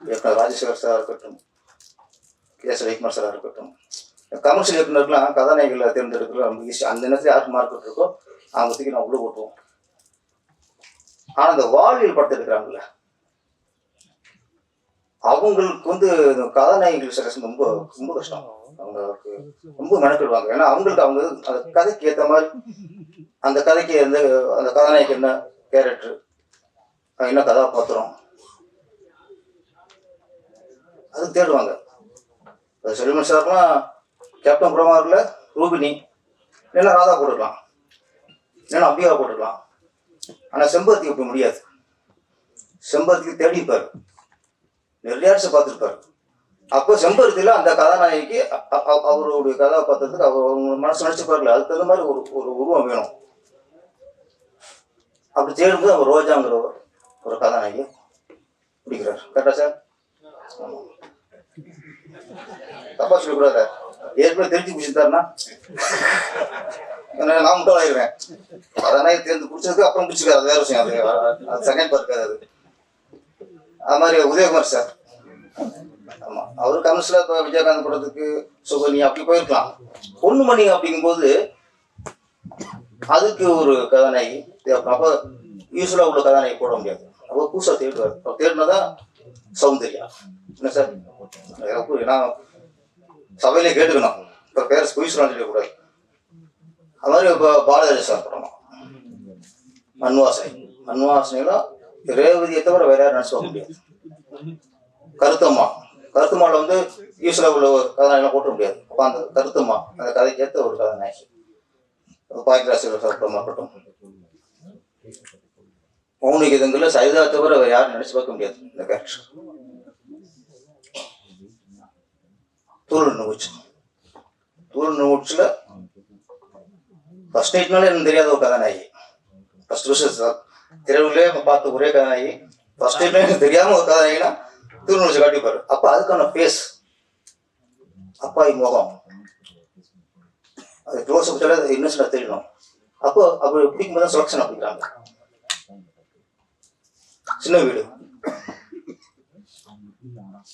இயக்குனர் ராஜசேகர் சார் இருக்கட்டும், எஸ் ரவிக்குமார் சாராக இருக்கட்டும், கமர்ஷியல் இயக்குனருக்குலாம் கதாநாயகிகளை தேர்ந்தெடுக்கலாம் ரொம்ப ஈஸி. அந்த நேரத்தில் யாருக்கு மார்க்கெட் இருக்கோ அவங்க தூக்கி நான் உள்ளே போட்டுவோம். ஆனால் அந்த வாழ்வியல் படத்தை எடுக்கிறாங்கல்ல, அவங்களுக்கு வந்து இந்த கதாநாயகிகள் செலக்ஷன் ரொம்ப ரொம்ப கஷ்டம். அவங்களுக்கு ரொம்ப மெனக்கிடுவாங்க. ஏன்னா அவங்களுக்கு அவங்க அந்த கதைக்கு ஏற்ற மாதிரி அந்த கதைக்கு எந்த அந்த கதாநாயகி என்ன கேரக்டர், என்ன கதாபாத்திரம், அது தேடுவாங்க. செல்வன் சார்லாம் கேப்டன் பிரமாரில் ரூபினி இல்லைன்னா ராதா போட்டுக்கலாம், இல்லைன்னா அம்பிகா போட்டுக்கலாம். ஆனால் செம்பருத்திக்கு அப்படி முடியாது. செம்பருத்திக்கு தேடிப்பார், நிறைய பார்த்துருப்பாரு. அப்போ செம்பருத்தியில் அந்த கதாநாயகிக்கு அவருடைய கதாபாத்திரத்துக்கு அவங்க மனசு நினச்சிப்பார்ல, அதுக்கு தகுந்த மாதிரி ஒரு உருவம் வேணும். அப்படி தேடும்போது அவர் ரோஜாங்கிற ஒரு கதாநாயகி பிடிக்கிறார். கரெக்டா சார்? தப்பா சொல்லக்கூடாது. ஏற்கனவே தெரிஞ்சு பிடிச்சிருந்தாருன்னா நான் மட்டும் ஆகிடுவேன். கதாநாயகி தேர்ந்து பிடிச்சதுக்கு அப்புறம் பிடிச்சிக்காது, அது வேற விஷயம். அது செகண்ட் பார்ட் இருக்காது. அது மாதிரி உதயகுமார் சார், ஆமா, அவரு கமிஷன்ல இப்போ விஜயகாந்த் படத்துக்கு சுகனி அப்படி போயிருக்கலாம். பொண்ணுமணி அப்படிங்கும்போது அதுக்கு ஒரு கதாநாயகி தேவைப்படும். அப்போ யூஸ்வலா உள்ள கதாநாயகி போட முடியாது. அப்போ புதுசாக தேடுவார். அப்போ தேடினதான் சௌந்தர்யா. என்ன சார், நான் சபையிலே கேட்டுக்கணும், இப்போ பேர் பொய் சொல்லலாம் சொல்லக்கூடாது. அது மாதிரி இப்போ பாலராஜ சார் படம் மண்வாசனை. மண்வாசனைலாம் ரேவதியை தவிர வேற யாரும் நினைச்சு பார்க்க முடியாது. கருத்தம்மாவில் வந்து யூஸ்வலா உள்ள ஒரு கதாநாயகெல்லாம் போட்ட முடியாது. அப்போ அந்த கருத்தம்மா அந்த கதைக்கு ஏற்ற ஒரு கதாநாயகி. பாக்கியராஜ் படமா இருக்கட்டும், மௌன கீதங்கள்ல சரிதா தவிர வேற யாரும் நினைச்சு பார்க்க முடியாது இந்த கேரக்டர். தூரல் நூச்சுல ஃபர்ஸ்ட் நைட்னால எனக்கு தெரியாத ஒரு கதாநாயகி. ஃபர்ஸ்ட் வருஷம் திரைவுலே பார்த்த ஒரே கதாநாயகி. ஃபர்ஸ்ட் நைட்ல எனக்கு தெரியாம ஒரு கதாநாயகினா தூரல் நூச்சு காட்டிப்பாரு. அப்ப அதுக்கான ஃபேஸ், அப்பாய் முகம், அது க்ளோஸ் அப் இன்னசென்டா தெரியணும். அப்போ அப்படி பிடிக்கும்போது தான் செலக்ஷன் அப்படிங்கிறாங்க. சின்ன வீடு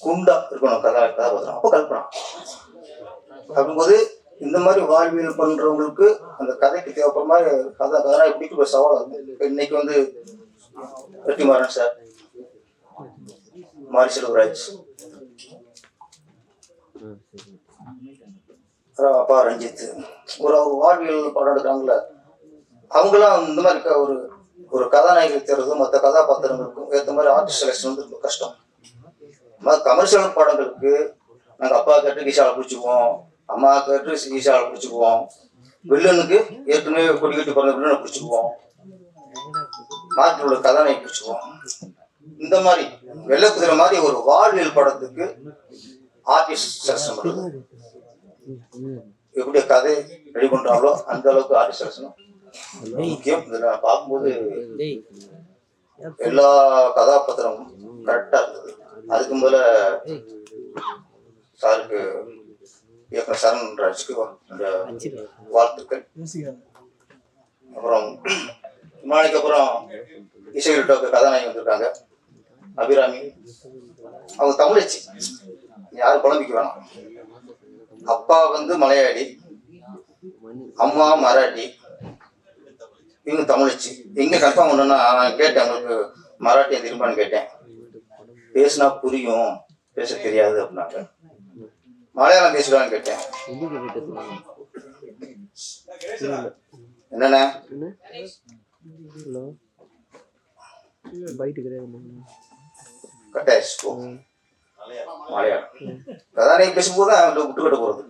குண்டா இருக்கணும் கதாபாத்திரம். அப்போ கல்பனா அப்படிங்கும்போது இந்த மாதிரி வாழ்வியல் பண்றவங்களுக்கு அந்த கதைக்கு தேவைப்படுற மாதிரி கதாநாயகி பிடிக்க ஒரு சவால் இருக்கு. இன்னைக்கு வந்து வெற்றிமாறன் சார், மாரி செல்வராஜ், அப்பா ரஞ்சித், ஒரு வாழ்வியல் படம் எடுக்கிறாங்கல்ல, அவங்களாம் இந்த மாதிரி ஒரு கதாநாயகி தேர்றதும் மற்ற கதாபாத்திரங்களுக்கும் ஏற்ற மாதிரி ஆர்டிஸ்ட் செலக்ஷன் வந்து ரொம்ப கஷ்டம். கமர்ஷியல் படங்களுக்கு நாங்கள் அப்பா கேட்டு ஈஷாவை பிடிச்சிக்குவோம், அம்மா கேட்டு ஈஷாவை பிடிச்சிக்குவோம், வில்லனுக்கு ஏற்கனவே கொடி கட்டி பிறந்த வில்லனை பிடிச்சிக்குவோம், மாற்றில் உள்ள கதாநாயகி பிடிச்சிக்குவோம். இந்த மாதிரி வெள்ளை குதிரை மாதிரி ஒரு வாழ்வியல் படத்துக்கு ஆர்டிஸ்ட் செலக்ஷன் பண்ணுறது எப்படி கதை ரெடி பண்றாங்களோ அந்த அளவுக்கு ஆர்டிஸ்ட் செலக்ஷன் முக்கியம். இதில் நான் பார்க்கும்போது எல்லா கதாபாத்திரமும் கரெக்டா இருந்தது. அதுக்கு முதல்ல சாருக்கு இயக்குனர் சரண்ராஜுக்கு இந்த வாழ்த்துக்கள். அப்புறம் நாளைக்கு அப்புறம் இசைவிட்டோக்கு கதாநாயகி வந்திருக்காங்க அபிராமி. அவங்க தமிழச்சி, யாரும் குழம்பிக்க வேணாம். அப்பா வந்து மலையாளி, அம்மா மராட்டி, இவங்க தமிழச்சி. எங்க கன்ஃபார்ம் பண்ணணும்னா நான் கேட்டேன், அவங்களுக்கு மராட்டியை திரும்பான்னு கேட்டேன். பேசினா புரியும், பேச தெரியாது அப்படின்னாங்க. மலையாளம் பேசுவான்னு கேட்டேன். என்னண்ணே கட்டாயிச்சு மலையாளம் கதாநாயகி பேசும்போது தான் விட்டு கட்ட போறது.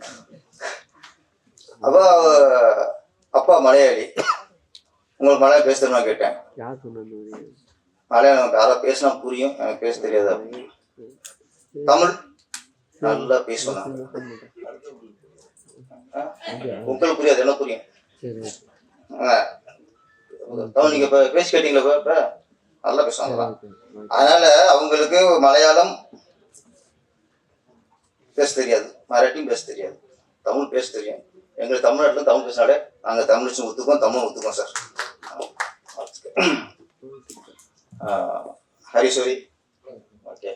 அப்போ அப்பா மலையாளி, உங்களுக்கு மலையாளம் பேச தெரியுமா கேட்டேன். மலையாளம் யாராவது பேசினா புரியும், எனக்கு பேச தெரியாது அப்படின்னு. தமிழ் நல்லா பேசுவாங்க, உங்களுக்கு புரியாது, என்ன புரியும். நீங்க இப்ப பேசி கேட்டீங்களா, இப்ப நல்லா பேசுவாங்க. அதனால அவங்களுக்கு மலையாளம் பேச தெரியாது, மராட்டியும் பேச தெரியாது, தமிழ் பேச தெரியும். எங்களுக்கு தமிழ்நாட்டில் தமிழ் பேசினாலே நாங்கள் தமிழ் ஒத்துக்கோம், தமிழ் ஒத்துக்கோம் சார். ஹரிஸ்வரி, ஓகே,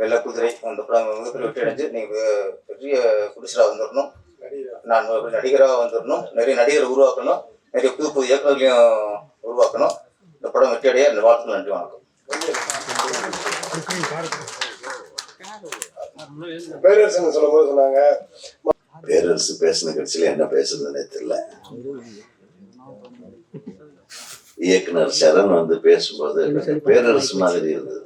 வெள்ளை குதிரை அந்த படம் மிகப்பெரிய வெற்றி அடைஞ்சு நீங்கள் பெரிய புடிச்சராக வந்துடணும், நான் நடிகராக வந்துடணும், நிறைய நடிகரை உருவாக்கணும், நிறைய புது புது இயக்குநர்களையும் உருவாக்கணும். இந்த படம் வெற்றியடைய இந்த வாழ்த்துக்கள். நன்றி, வணக்கம். பேரரசன் சொல்லும் போது சொன்னாங்க, பேரரசு பேசின கட்சியில என்ன பேசுறதுன்னே தெரியல. இயக்குனர் சரண் வந்து பேசும்போது பேரரசு மாதிரி இருந்தது.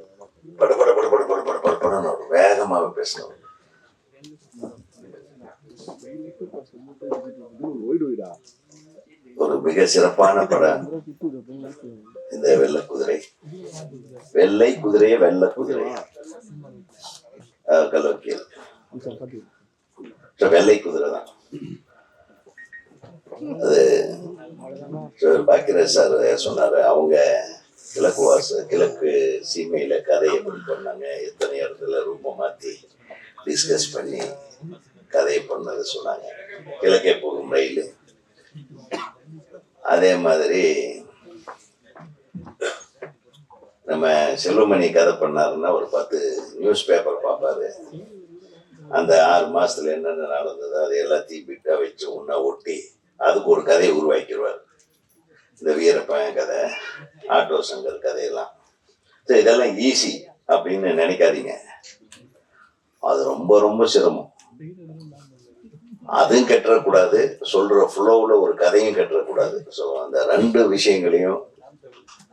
பட பட பட பட பட பட பட படன்னு ஒரு வேகமாக பேசினவர். ஒரு மிக சிறப்பான படம் இந்த வெள்ளை குதிரை. வெள்ளை குதிரையே வெள்ளை குதிரை கலோக்கியல் வெள்ளை குதிரை தான் அது. பாக்கியராஜ் சார் சொன்னாரு, அவங்க கிழக்கு சீமையில கதையை எப்படி பண்ணாங்க, எத்தனை இடத்துல ரூபை மாத்தி டிஸ்கஸ் பண்ணி கதையை பண்ணது சொன்னாங்க. கிழக்கே போகும் ரயில். அதே மாதிரி நம்ம செல்வமணி கதை பண்ணாருன்னா ஒரு 10 நியூஸ் பேப்பர் பார்ப்பாரு. அந்த 6 மாசத்துல என்னென்ன நடந்தது அது எல்லாத்தையும் பிட்டா வச்சு ஒன்னா ஒட்டி அதுக்கு ஒரு கதையை உருவாக்கிடுவார். இந்த வீரப்பன் கதை, ஆட்டோ சங்கர் கதையெல்லாம். சரி, இதெல்லாம் ஈஸி அப்படின்னு நினைக்காதீங்க. அது ரொம்ப ரொம்ப சிரமம். அதுவும் கெட்டக்கூடாது, சொல்ற ஃப்ளோவில் ஒரு கதையும் கெட்டக்கூடாது. ஸோ அந்த 2 விஷயங்களையும்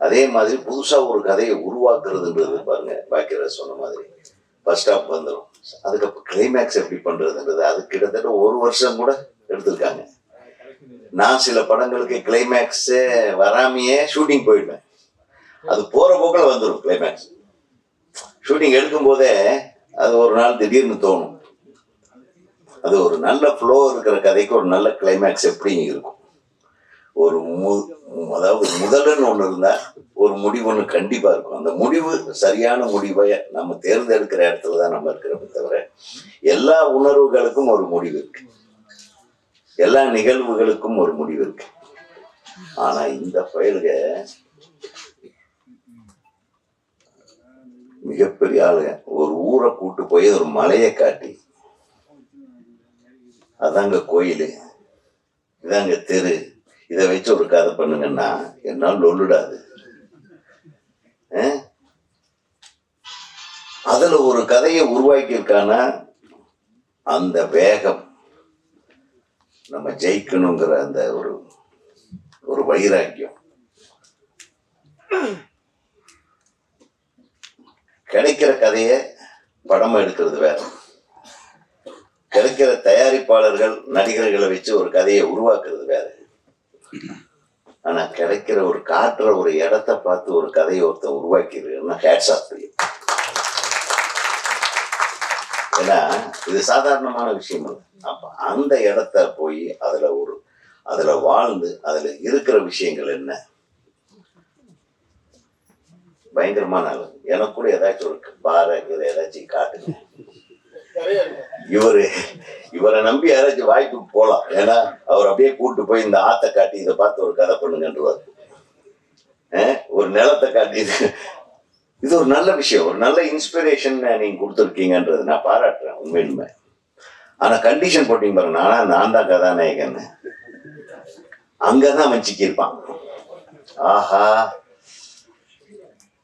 அதே மாதிரி புதுசா ஒரு கதையை உருவாக்குறதுன்றது பாருங்க, பாக்கியராஜ் சொன்ன மாதிரி ஃபர்ஸ்ட் ஹாஃப் வந்துடும். அதுக்கப்புறம் கிளைமேக்ஸ் எப்படி பண்றதுன்றது அது கிட்டத்தட்ட 1 வருஷம் கூட எடுத்திருக்காங்க. நான் சில படங்களுக்கு கிளைமேக்ஸே வராமையே ஷூட்டிங் போயிடுவேன். அது போற போக்கில் வந்துடும் கிளைமேக்ஸ். ஷூட்டிங் எடுக்கும் போதே அது ஒரு நாள் திடீர்னு தோணும். அது ஒரு நல்ல ஃப்ளோ இருக்கிற கதைக்கு ஒரு நல்ல கிளைமேக்ஸ் எப்படி இருக்கும். ஒரு அதாவது முதல்னு ஒன்று இருந்தா ஒரு முடிவு ஒன்று கண்டிப்பா இருக்கும். அந்த முடிவு சரியான முடிவை நம்ம தேர்ந்தெடுக்கிற இடத்துல தான் நம்ம இருக்கிறோமே தவிர எல்லா உணர்வுகளுக்கும் ஒரு முடிவு இருக்கு, எல்லா நிகழ்வுகளுக்கும் ஒரு முடிவு இருக்கு. ஆனா இந்த பயலுக மிகப்பெரிய ஆளுங்க. ஒரு ஊரை கூட்டு போய் ஒரு மலையை காட்டி அதாங்க கோயில், இதாங்க தெரு, இதை வச்சு ஒரு கதை பண்ணுங்கன்னா என்னால் ஒல்லுடாது. அதுல ஒரு கதையை உருவாக்கியிருக்கான அந்த வேகம், நம்ம ஜெயிக்கணுங்கிற அந்த ஒரு வைராக்கியம், கிடைக்கிற கதையை படமா எடுக்கிறது வேற. கிடைக்கிற தயாரிப்பாளர்கள் நடிகர்களை வச்சு ஒரு கதையை உருவாக்குறது வேற. ஆனா கிடைக்கிற ஒரு காட்டுற ஒரு இடத்த பார்த்து ஒரு கதையை ஒருத்தன் உருவாக்கிருக்குன்னா ஹேட்ஸ் ஆஃப் டு யூ. ஏன்னா இது சாதாரணமான விஷயம் இல்லை. அப்ப அந்த இடத்த போய் அதுல வாழ்ந்து அதுல இருக்கிற விஷயங்கள் என்ன பயங்கரமான அளவு. எனக்கு கூட ஏதாச்சும் ஒரு பாறை ஏதாச்சும் காட்டுங்க. இவரை நம்பி யாராச்சும் வாய்ப்புக்கு போலாம். ஏன்னா அவர் அப்படியே கூட்டு போய் இந்த ஆத்தை காட்டி இதை பார்த்து ஒரு கதை பண்ணுங்கன்றுவார். ஒரு நிலத்தை காட்டி இது ஒரு நல்ல விஷயம், ஒரு நல்ல இன்ஸ்பிரேஷன் நீங்க கொடுத்துருக்கீங்கன்றது நான் பாராட்டுறேன் உண்மையிலுமே. ஆனா கண்டிஷன் போட்டீங்க பாருங்க, நான் தான் கதாநாயகன்னு அங்கதான் அவன் சிக்கியிருப்பான். ஆஹா,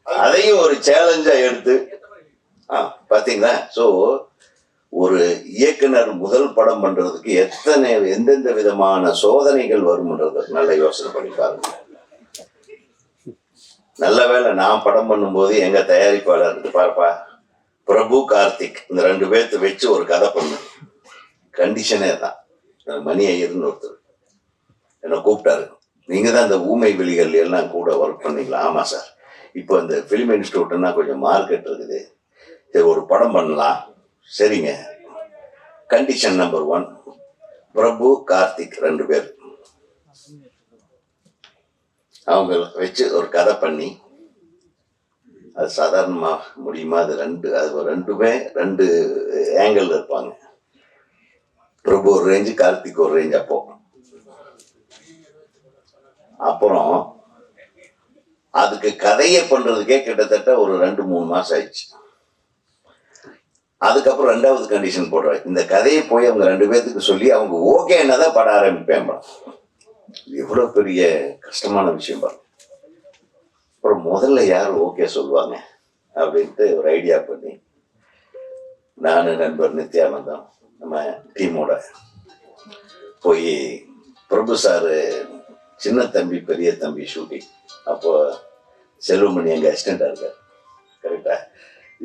அதையும் ஒரு சேலஞ்சா எடுத்து பாத்தீங்களா. சோ ஒரு இயக்குனர் முதல் படம் பண்றதுக்கு எந்தெந்த விதமான சோதனைகள் வரும்ன்றது நல்ல யோசனை பண்ணி பாருங்க. நல்ல வேளை நான் படம் பண்ணும்போது எங்க தயாரிப்பாளர் இருக்கு பாருப்பா, பிரபு கார்த்திக், இந்த 2 பேர்த்த வச்சு ஒரு கதை பண்ணு. கண்டிஷனே தான். மணி ஐயர்னு ஒருத்தர் என்னை கூப்பிட்டாரு, நீங்க தான் இந்த ஊமை வெளிகள் எல்லாம் கூட ஒர்க் பண்ணீங்களா? ஆமா சார், இப்போ இந்த பிலிம் இன்ஸ்டியூட்னா கொஞ்சம் மார்க்கெட் இருக்குது, சரி ஒரு படம் பண்ணலாம். சரிங்க, கண்டிஷன் நம்பர் 1 பிரபு கார்த்திக் 2 பேர் அவங்க வச்சு ஒரு கதை பண்ணி, அது சாதாரணமா முடியுமா? அது 2 ஆங்கிள் இருப்பாங்க. பிரபு ஒரு ரேஞ்சு, கார்த்திக் ஒரு ரேஞ்ச். அப்புறம் அதுக்கு கதையை பண்றதுக்கே கிட்டத்தட்ட ஒரு 2-3 மாசம் ஆயிடுச்சு. அதுக்கப்புறம் 2வது கண்டிஷன் போடுறேன், இந்த கதையை போய் அவங்க 2 பேர்த்துக்கு சொல்லி அவங்க ஓகே என்னதான் பட ஆரம்பிப்பேன். எவ்வளவு பெரிய கஷ்டமான விஷயம் பாருங்க. அப்புறம் முதல்ல யார் ஓகே சொல்லுவாங்க அப்படின்ட்டு ஒரு ஐடியா பண்ணி நான் நண்பர் நித்யானந்தம் நம்ம டீமோட போய் பிரபு சார் சின்ன தம்பி பெரிய தம்பி ஷூட்டிங். அப்போ செல்வமணி எங்கள் அசிஸ்டண்டாக இருக்கார். கரெக்டாக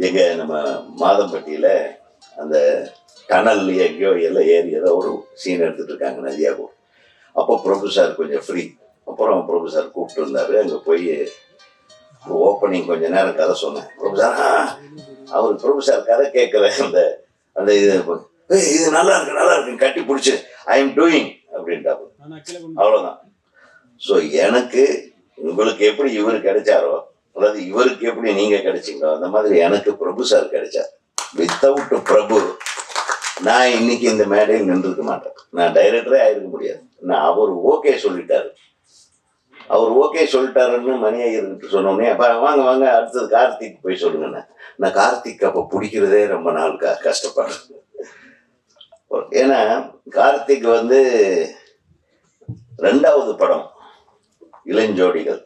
எங்கள் நம்ம மாதம்பட்டியில் அந்த டனல் எங்கேயோ எல்லாம் ஏறி ஏதோ ஒரு சீன் எடுத்துகிட்டு இருக்காங்க நதியாகூர். அப்போ பிரபு சார் கொஞ்சம் ஃப்ரீ. அப்புறம் பிரபு சார் கூப்பிட்டு இருந்தார். அங்கே போய் ஓப்பனிங் கொஞ்ச நேரம் கதை சொன்னேன். பிரபு சார் அவர் பிரபு சார் கதை கேட்குற அந்த அந்த இது நல்லா இருக்கு கட்டி பிடிச்சி ஐ எம் டூயிங் அப்படின்ட்டாரு. அவ்வளோதான். ஸோ எனக்கு உங்களுக்கு எப்படி இவர் கிடைச்சாரோ, அதாவது இவருக்கு எப்படி நீங்க கிடைச்சிங்களோ, அந்த மாதிரி எனக்கு பிரபு சார் கிடைச்சார். வித்தவுட் பிரபு நான் இன்னைக்கு இந்த மேடையில் நின்றுக்க மாட்டேன். நான் டைரக்டரே ஆயிருக்க முடியாது. நான் அவர் ஓகே சொல்லிட்டாரு. அவர் ஓகே சொல்லிட்டாருன்னு மணியாகிட்டு சொன்னோடனே அப்போ வாங்க அடுத்தது கார்த்திக் போய் சொல்லுங்கண்ணே. நான் கார்த்திக் அப்போ பிடிக்கிறதே ரொம்ப நாள் கஷ்டப்படுறேன். ஏன்னா கார்த்திக் வந்து 2வது படம் இளஞ்சோடிகள்,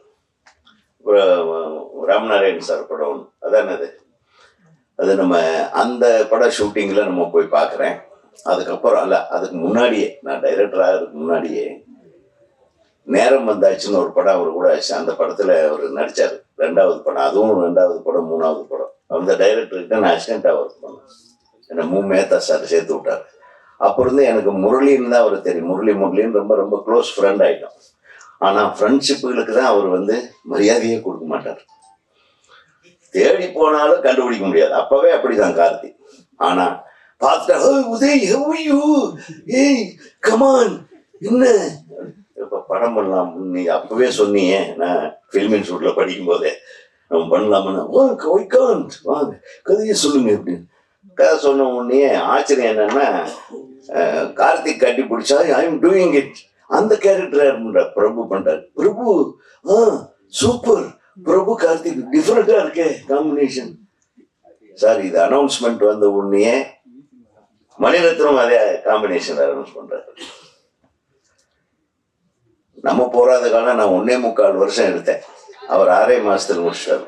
ராமநாராயண் சார் படம் அதானது. அது நம்ம அந்த பட ஷூட்டிங்கில் நம்ம போய் பார்க்குறேன். அதுக்கப்புறம் அல்ல, அதுக்கு முன்னாடியே நான் டைரக்டர் ஆகிறதுக்கு முன்னாடியே நேரம் வந்தாச்சுன்னு ஒரு படம் அவர் கூட ஆச்சு. அந்த படத்தில் அவர் நடித்தார். 2வது படம், அதுவும் 2வது படம் 3வது படம். அந்த டைரக்டர்கிட்ட நான் அசிஸ்டண்ட்டாக ஒர்க் பண்ணேன். என்னை மேத்தா சார் சேர்த்து விட்டார். அப்போ இருந்து எனக்கு முரளின்னு தான் அவர் தெரியும். முரளின்னு ரொம்ப ரொம்ப க்ளோஸ் ஃப்ரெண்ட் ஆகிட்டோம். ஆனால் ஃப்ரெண்ட்ஷிப்புகளுக்கு தான் அவர் வந்து மரியாதையே கொடுக்க மாட்டார். தேடி போனாலும் கண்டுபிடிக்க முடியாது. அப்பவே அப்படிதான் கார்த்திக். ஆனால் பார்த்துட்டா உதய் ஏய் கமான் என்ன இப்போ படம் பண்ணலாம் நீ அப்பவே சொன்னீங்க. நான் ஃபில்ம் இன்ஸ்டியூட்ல படிக்கும் போதே நம்ம பண்ணலாம்னு வாங்க கதையை சொல்லுங்க அப்படின்னு கதை சொன்ன உடனே ஆச்சரியம் என்னன்னா கார்த்திக் கட்டி பிடிச்சா ஐ எம் டூயிங் இட். அந்த கேரக்டர் பிரபு பண்றாரு. பிரபு சூப்பர், பிரபு கார்த்திக் டிஃப்ரெண்டா இருக்கே காம்பினேஷன் சார். இது அனௌன்ஸ்மெண்ட் வந்த உடனே மணிரத்னம் அதே காம்பினேஷன் அனௌன்ஸ் பண்றாரு. நம்ம போராத காலம் நான் 1.25 வருஷம் எடுத்தேன். அவர் 6 மாசத்துல முடிச்சார்.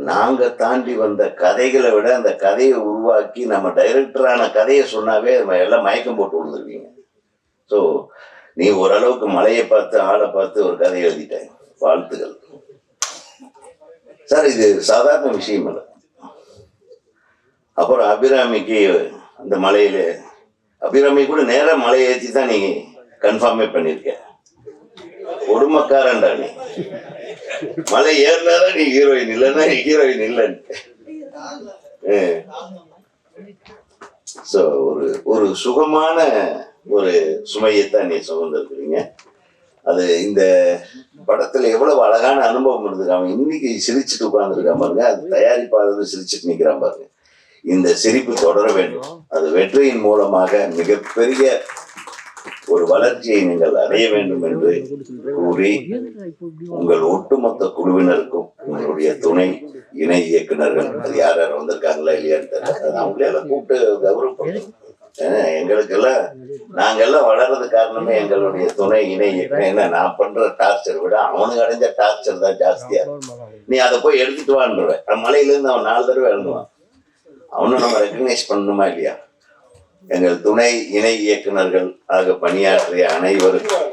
நாங்க தாண்டி வந்த கதைகளை விட அந்த கதையை உருவாக்கி நம்ம டைரக்டரான கதையை சொன்னாவே எல்லாம் மயக்கம் போட்டு விழுந்துருவீங்க. ஸோ நீ ஓரளவுக்கு மலையை பார்த்து ஆளை பார்த்து ஒரு கதை எழுதிட்டேன். வாழ்த்துக்கள் சார். இது சாதாரண விஷயம் இல்லை. அப்புறம் அபிராமிக்கு அந்த மலையில அபிராமி கூட நேரம் மலையை ஏற்றி தான் நீ கன்ஃபார்மே பண்ணிருக்க. கொடுமைக்காரன்டா நீ. மலை ஏறினாதான் நீ ஹீரோயின், இல்லைன்னா நீ ஹீரோயின் இல்லைன்னு. ஸோ ஒரு சுகமான ஒரு சுமையைத்தான் நீ சுமந்திருக்கிறீங்க. அது இந்த படத்துல எவ்வளவு அழகான அனுபவம் இருந்திருக்கு. அவன் இன்னைக்கு சிரிச்சுட்டு உட்கார்ந்துருக்கான் பாருங்க. அது தயாரிப்பாளர் சிரிச்சுட்டு நிற்கிறான் பாருங்க. இந்த சிரிப்பு தொடர வேண்டும். அது வெற்றியின் மூலமாக மிகப்பெரிய ஒரு வளர்ச்சியை நீங்கள் அடைய வேண்டும் என்று கூறி உங்கள் ஒட்டுமொத்த குழுவினருக்கும் உங்களுடைய துணை இணை இயக்குநர்கள் அது யார் யார் வந்திருக்காங்களா இல்லையான்னு தெரியல, அவங்களே எல்லாம் கூப்பிட்டு கௌரவப்படுத்தும். எங்களுக்கெல்லாம் நாங்கெல்லாம் வளர்றது காரணமே எங்களுடைய துணை இணை இயக்குனர். என்ன நான் பண்ற டார்ச்சர் விட அவனுக்கு அடைஞ்ச டார்ச்சர் தான் ஜாஸ்தியா. நீ அதை போய் எடுத்துட்டு வான்றுவேன். மலையிலேருந்து அவன் 4 தடவை எழுதுவான். அவனும் நம்ம ரெக்கக்னைஸ் பண்ணணுமா இல்லையா? எங்கள் துணை இணை இயக்குநர்கள் ஆக பணியாற்றிய அனைவருக்கும்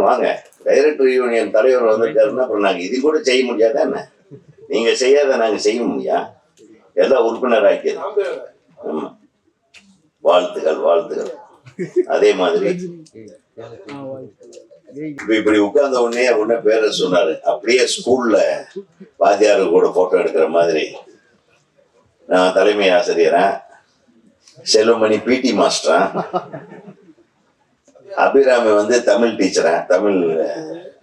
வாங்க. டைரக்டர் யூனியன் தலைவர் வந்திருக்காருன்னா அப்புறம் நாங்கள் இது கூட செய்ய முடியாதா என்ன? நீங்க செய்யாத நாங்க செய்ய முடியா? எல்லாம் உறுப்பினர் ஆக்கியது. ஆமா, வாழ்த்துக்கள். அதே மாதிரி இப்படி உட்கார்ந்த உடனே பேரை சொன்னாரு. அப்படியே ஸ்கூல்ல வாத்தியாரு கூட போட்டோ எடுக்கிற மாதிரி நான் தலைமை ஆசிரியரா, செல்வமணி பிடி மாஸ்டரா, அபிராமி வந்து தமிழ் டீச்சரா, தமிழ்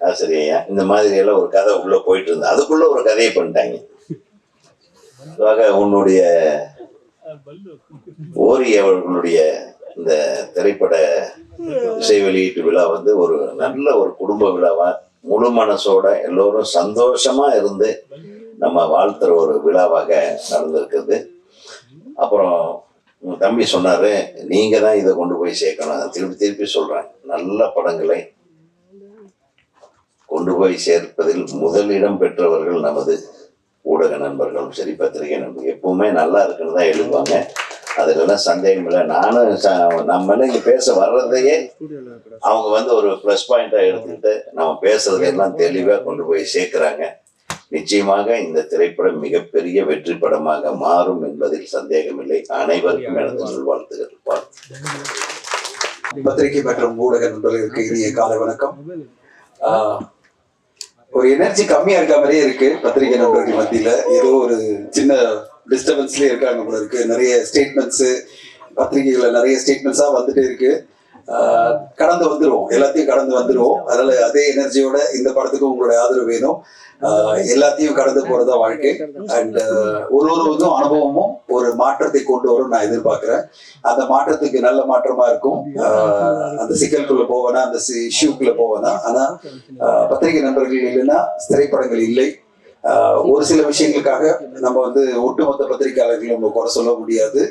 ஆசிரியையா, இந்த மாதிரி எல்லாம் ஒரு கதை உள்ள போயிட்டு இருந்தது. அதுக்குள்ள ஒரு கதையை பண்ணிட்டாங்க. உன்னுடைய ஓரி அவர்களுடைய இந்த திரைப்பட இசை வெளியீட்டு விழா வந்து ஒரு நல்ல ஒரு குடும்ப விழாவா முழு மனசோட எல்லோரும் சந்தோஷமா இருந்து நம்ம வாழ்த்துற ஒரு விழாவாக நடந்திருக்குது. அப்புறம் உங்க தம்பி சொன்னாரு, நீங்க தான் இதை கொண்டு போய் சேர்க்கணும். திருப்பி திருப்பி சொல்றேன், நல்ல படங்களை கொண்டு போய் சேர்ப்பதில் முதலிடம் பெற்றவர்கள் நமது ஊடக நண்பர்களும் சரி, பத்திரிகை நண்பர்கள். எப்பவுமே நல்லா இருக்குன்னு தான் எழுதுவாங்க, அதுலலாம் சந்தேகம் இல்லை. நானும் நம்மள இங்க பேச வர்றதையே அவங்க ஒரு ப்ளஸ் பாயிண்டா எடுத்துக்கிட்டு நம்ம பேசுறதெல்லாம் தெளிவா கொண்டு போய் சேர்க்கிறாங்க. நிச்சயமாக இந்த திரைப்படம் மிகப்பெரிய வெற்றி படமாக மாறும் என்பதில் சந்தேகமில்லை. அனைவருக்கும் எனது நல்வாழ்த்துகள். பத்திரிகை மற்றும் ஊடக நண்பர்களுக்கு இனிய காலை வணக்கம். ஒரு எனர்ஜி கம்மியா இருக்க மாதிரியே இருக்கு பத்திரிகை நண்பர்கள் மத்தியில. ஏதோ ஒரு சின்ன டிஸ்டர்பன்ஸ்லயே இருக்காங்க போல இருக்கு. நிறைய ஸ்டேட்மெண்ட்ஸ் பத்திரிகைகள்ல நிறைய ஸ்டேட்மெண்ட்ஸா வந்துட்டே இருக்கு. கடந்து வந்துருவோம், எல்லாத்தையும் கடந்து வந்துருவோம். அதனால அதே எனர்ஜியோட இந்த படத்துக்கும் உங்களுடைய ஆதரவு வேணும். எல்லாத்தையும் கடந்து போறதா வாழ்க்கை. அண்ட் ஒரு அனுபவமும் ஒரு மாற்றத்தை கொண்டு வரும் நான் எதிர்பார்க்கிறேன். அந்த மாற்றத்துக்கு நல்ல மாற்றமா இருக்கும். அந்த சிக்கலுக்குள்ள போவேனா, அந்த இஷ்யூக்குள்ள போவேனா. ஆனா பத்திரிகை நண்பர்கள் இல்லைன்னா திரைப்படங்கள் இல்லை. ஒரு சில விஷயங்களுக்காக நம்ம ஒட்டுமொத்த பத்திரிகையாளர்கள் நம்ம குறை சொல்ல முடியாது.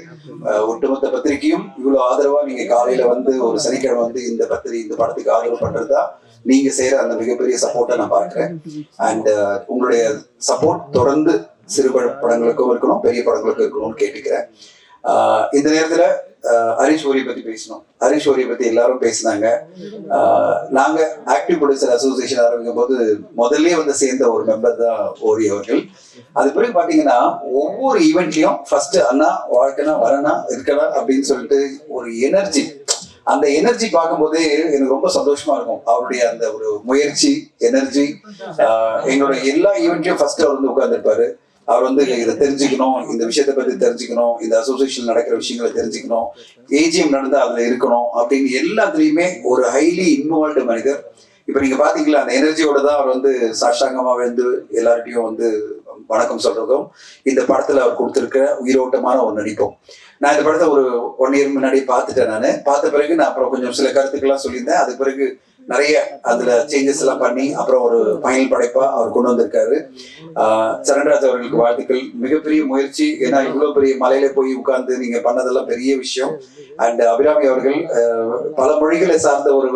ஒட்டுமொத்த பத்திரிகையும் இவ்வளவு ஆதரவா நீங்க காலையில ஒரு சனிக்கிழமை இந்த படத்துக்கு ஆதரவு பண்றதா நீங்க செய்யற அந்த மிகப்பெரிய சப்போர்ட்டை நான் பார்க்கிறேன். அண்ட் உங்களுடைய சப்போர்ட் தொடர்ந்து சிறு படங்களுக்கும் இருக்கணும், பெரிய படங்களுக்கும் இருக்கணும்னு கேட்டுக்கிறேன். இந்த நேரத்துல ஹரிஷ் ஓரியை பத்தி பேசணும். ஹரிஷ் ஓரியை பத்தி எல்லாரும் பேசினாங்க. நாங்க ஆக்டிவ் ப்ரொடியூசர் அசோசியேஷன் ஆரம்பிக்கும் போது முதல்ல சேர்ந்த ஒரு மெம்பர் தான் ஓரி அவர்கள். அது பிறகு பாத்தீங்கன்னா ஒவ்வொரு ஈவெண்ட்லயும் ஃபர்ஸ்ட் அண்ணா வாழ்க்கைனா வரனா இருக்கலாம் அப்படின்னு சொல்லிட்டு ஒரு எனர்ஜி, அந்த எனர்ஜி பார்க்கும்போதே எனக்கு ரொம்ப சந்தோஷமா இருக்கும். அவருடைய அந்த ஒரு முயற்சி எனர்ஜி. எங்களோட எல்லா ஈவெண்ட்லயும் ஃபர்ஸ்ட் அவர் உட்கார்ந்துருப்பாரு. அவர் இதை தெரிஞ்சுக்கணும், இந்த விஷயத்தை பத்தி தெரிஞ்சுக்கணும், இந்த அசோசியேஷன் நடக்கிற விஷயங்களை தெரிஞ்சுக்கணும், ஏஜிஎம் நடந்தா அதுல இருக்கணும் அப்படின்னு எல்லாத்துலயுமே ஒரு ஹைலி இன்வால்வ்டு மனிதர். இப்ப நீங்க பாத்தீங்களா, அந்த எனர்ஜியோட தான் அவர் சாஷ்டாங்கமா எல்லார்ட்டையும் வணக்கம் சொல்றதும் இந்த படத்துல அவர் கொடுத்திருக்கிற உயிரோட்டமான ஒரு நடிப்பும். நான் இந்த படத்தை ஒரு 1 year முன்னாடி பார்த்துட்டேன். நான் பார்த்த பிறகு நான் அப்புறம் கொஞ்சம் சில கருத்துக்கள்லாம் சொல்லியிருந்தேன். அதுக்கு பிறகு நிறைய அதுல சேஞ்சஸ் எல்லாம் பண்ணி அப்புறம் ஒரு ஃபைனல் படைப்பா அவர் கொண்டு வந்திருக்காரு. சரண்ராஜ் அவர்களுக்கு வாழ்த்துக்கள். மிகப்பெரிய முயற்சி. ஏன்னா இவ்வளவு பெரிய மலையில போய் உட்கார்ந்து நீங்க பண்ணதெல்லாம் பெரிய விஷயம். அண்ட் அபிராமி அவர்கள் பல மொழிகளை சார்ந்த ஒரு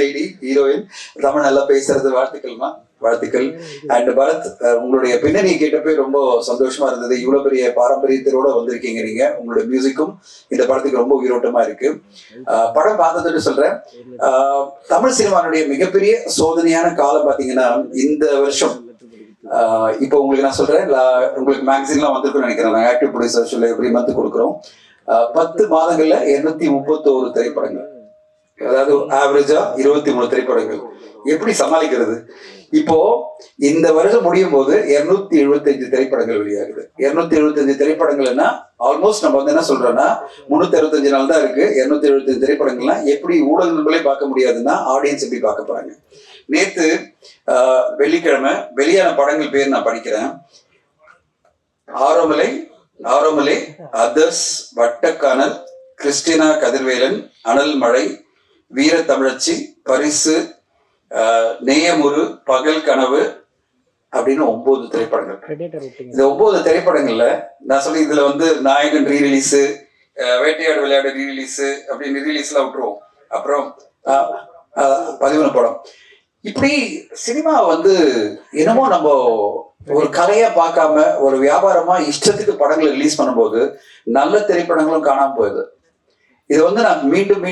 லேடி ஹீரோயின், தமிழ் நல்லா பேசுறது. வாழ்த்துக்கள்மா, வாழ்த்துக்கள். அண்ட் பரத், உங்களுடைய பின்னணி கேட்டப்பே ரொம்ப சந்தோஷமா இருந்தது. இவ்வளவு பெரிய பாரம்பரியத்தோட வந்திருக்கீங்க நீங்க. உங்களுடைய மியூசிக்கும் இந்த படத்துக்கு ரொம்ப உயிரோட்டமா இருக்கு. படம் பார்த்ததுன்னு சொல்றேன். தமிழ் சினிமாவுடைய மிகப்பெரிய சோதனையான காலம் பாத்தீங்கன்னா இந்த வருஷம். இப்போ உங்களுக்கு நான் சொல்றேன், உங்களுக்கு மேகசின்லாம் வந்திருக்குன்னு நினைக்கிறேன். நாங்கள் ஆக்டிவ் ப்ரொடியூசர் சொல்லி எப்படி மந்த் கொடுக்குறோம். 10 மாதங்கள்ல 231 திரைப்படங்கள், அதாவது ஆவரேஜா 23 திரைப்படங்கள். எப்படி சமாளிக்கிறது? இப்போ இந்த வருஷம் முடியும் போது 275 திரைப்படங்கள் வெளியாகுது. 275 திரைப்படங்கள்னா ஆல்மோஸ்ட் நம்ம என்ன சொல்றோம்னா 365 நாள் தான் இருக்கு. 275 திரைப்படங்கள்லாம் எப்படி ஊடகங்களே பார்க்க முடியாதுன்னா ஆடியன்ஸ் எப்படி பார்க்க போறாங்க? நேத்து வெள்ளிக்கிழமை வெளியான படங்கள் பேர் நான் படிக்கிறேன். ஆரோமலை, அதர்ஸ், வட்டக்கானல், கிறிஸ்டினா கதிர்வேலன், அனல் மழை, வீர தமிழச்சி, பரிசு, நேயமுரு, பகல் கனவு அப்படின்னு 9 திரைப்படங்கள். இந்த 9 திரைப்படங்கள்ல நான் சொல்லி இதுல நாயகன் ரீரிலீஸ், வேட்டையாடு விளையாடு ரீரிலீஸ் அப்படின்னு ரீரிலீஸ்லாம் விட்டுருவோம். அப்புறம் 11 படம். இப்படி சினிமா என்னமோ நம்ம ஒரு கலையா பார்க்காம ஒரு வியாபாரமா இஷ்டத்துக்கு படங்களை ரிலீஸ் பண்ணும்போது நல்ல திரைப்படங்களும் காணாம போகுது. இது நான் மீண்டும்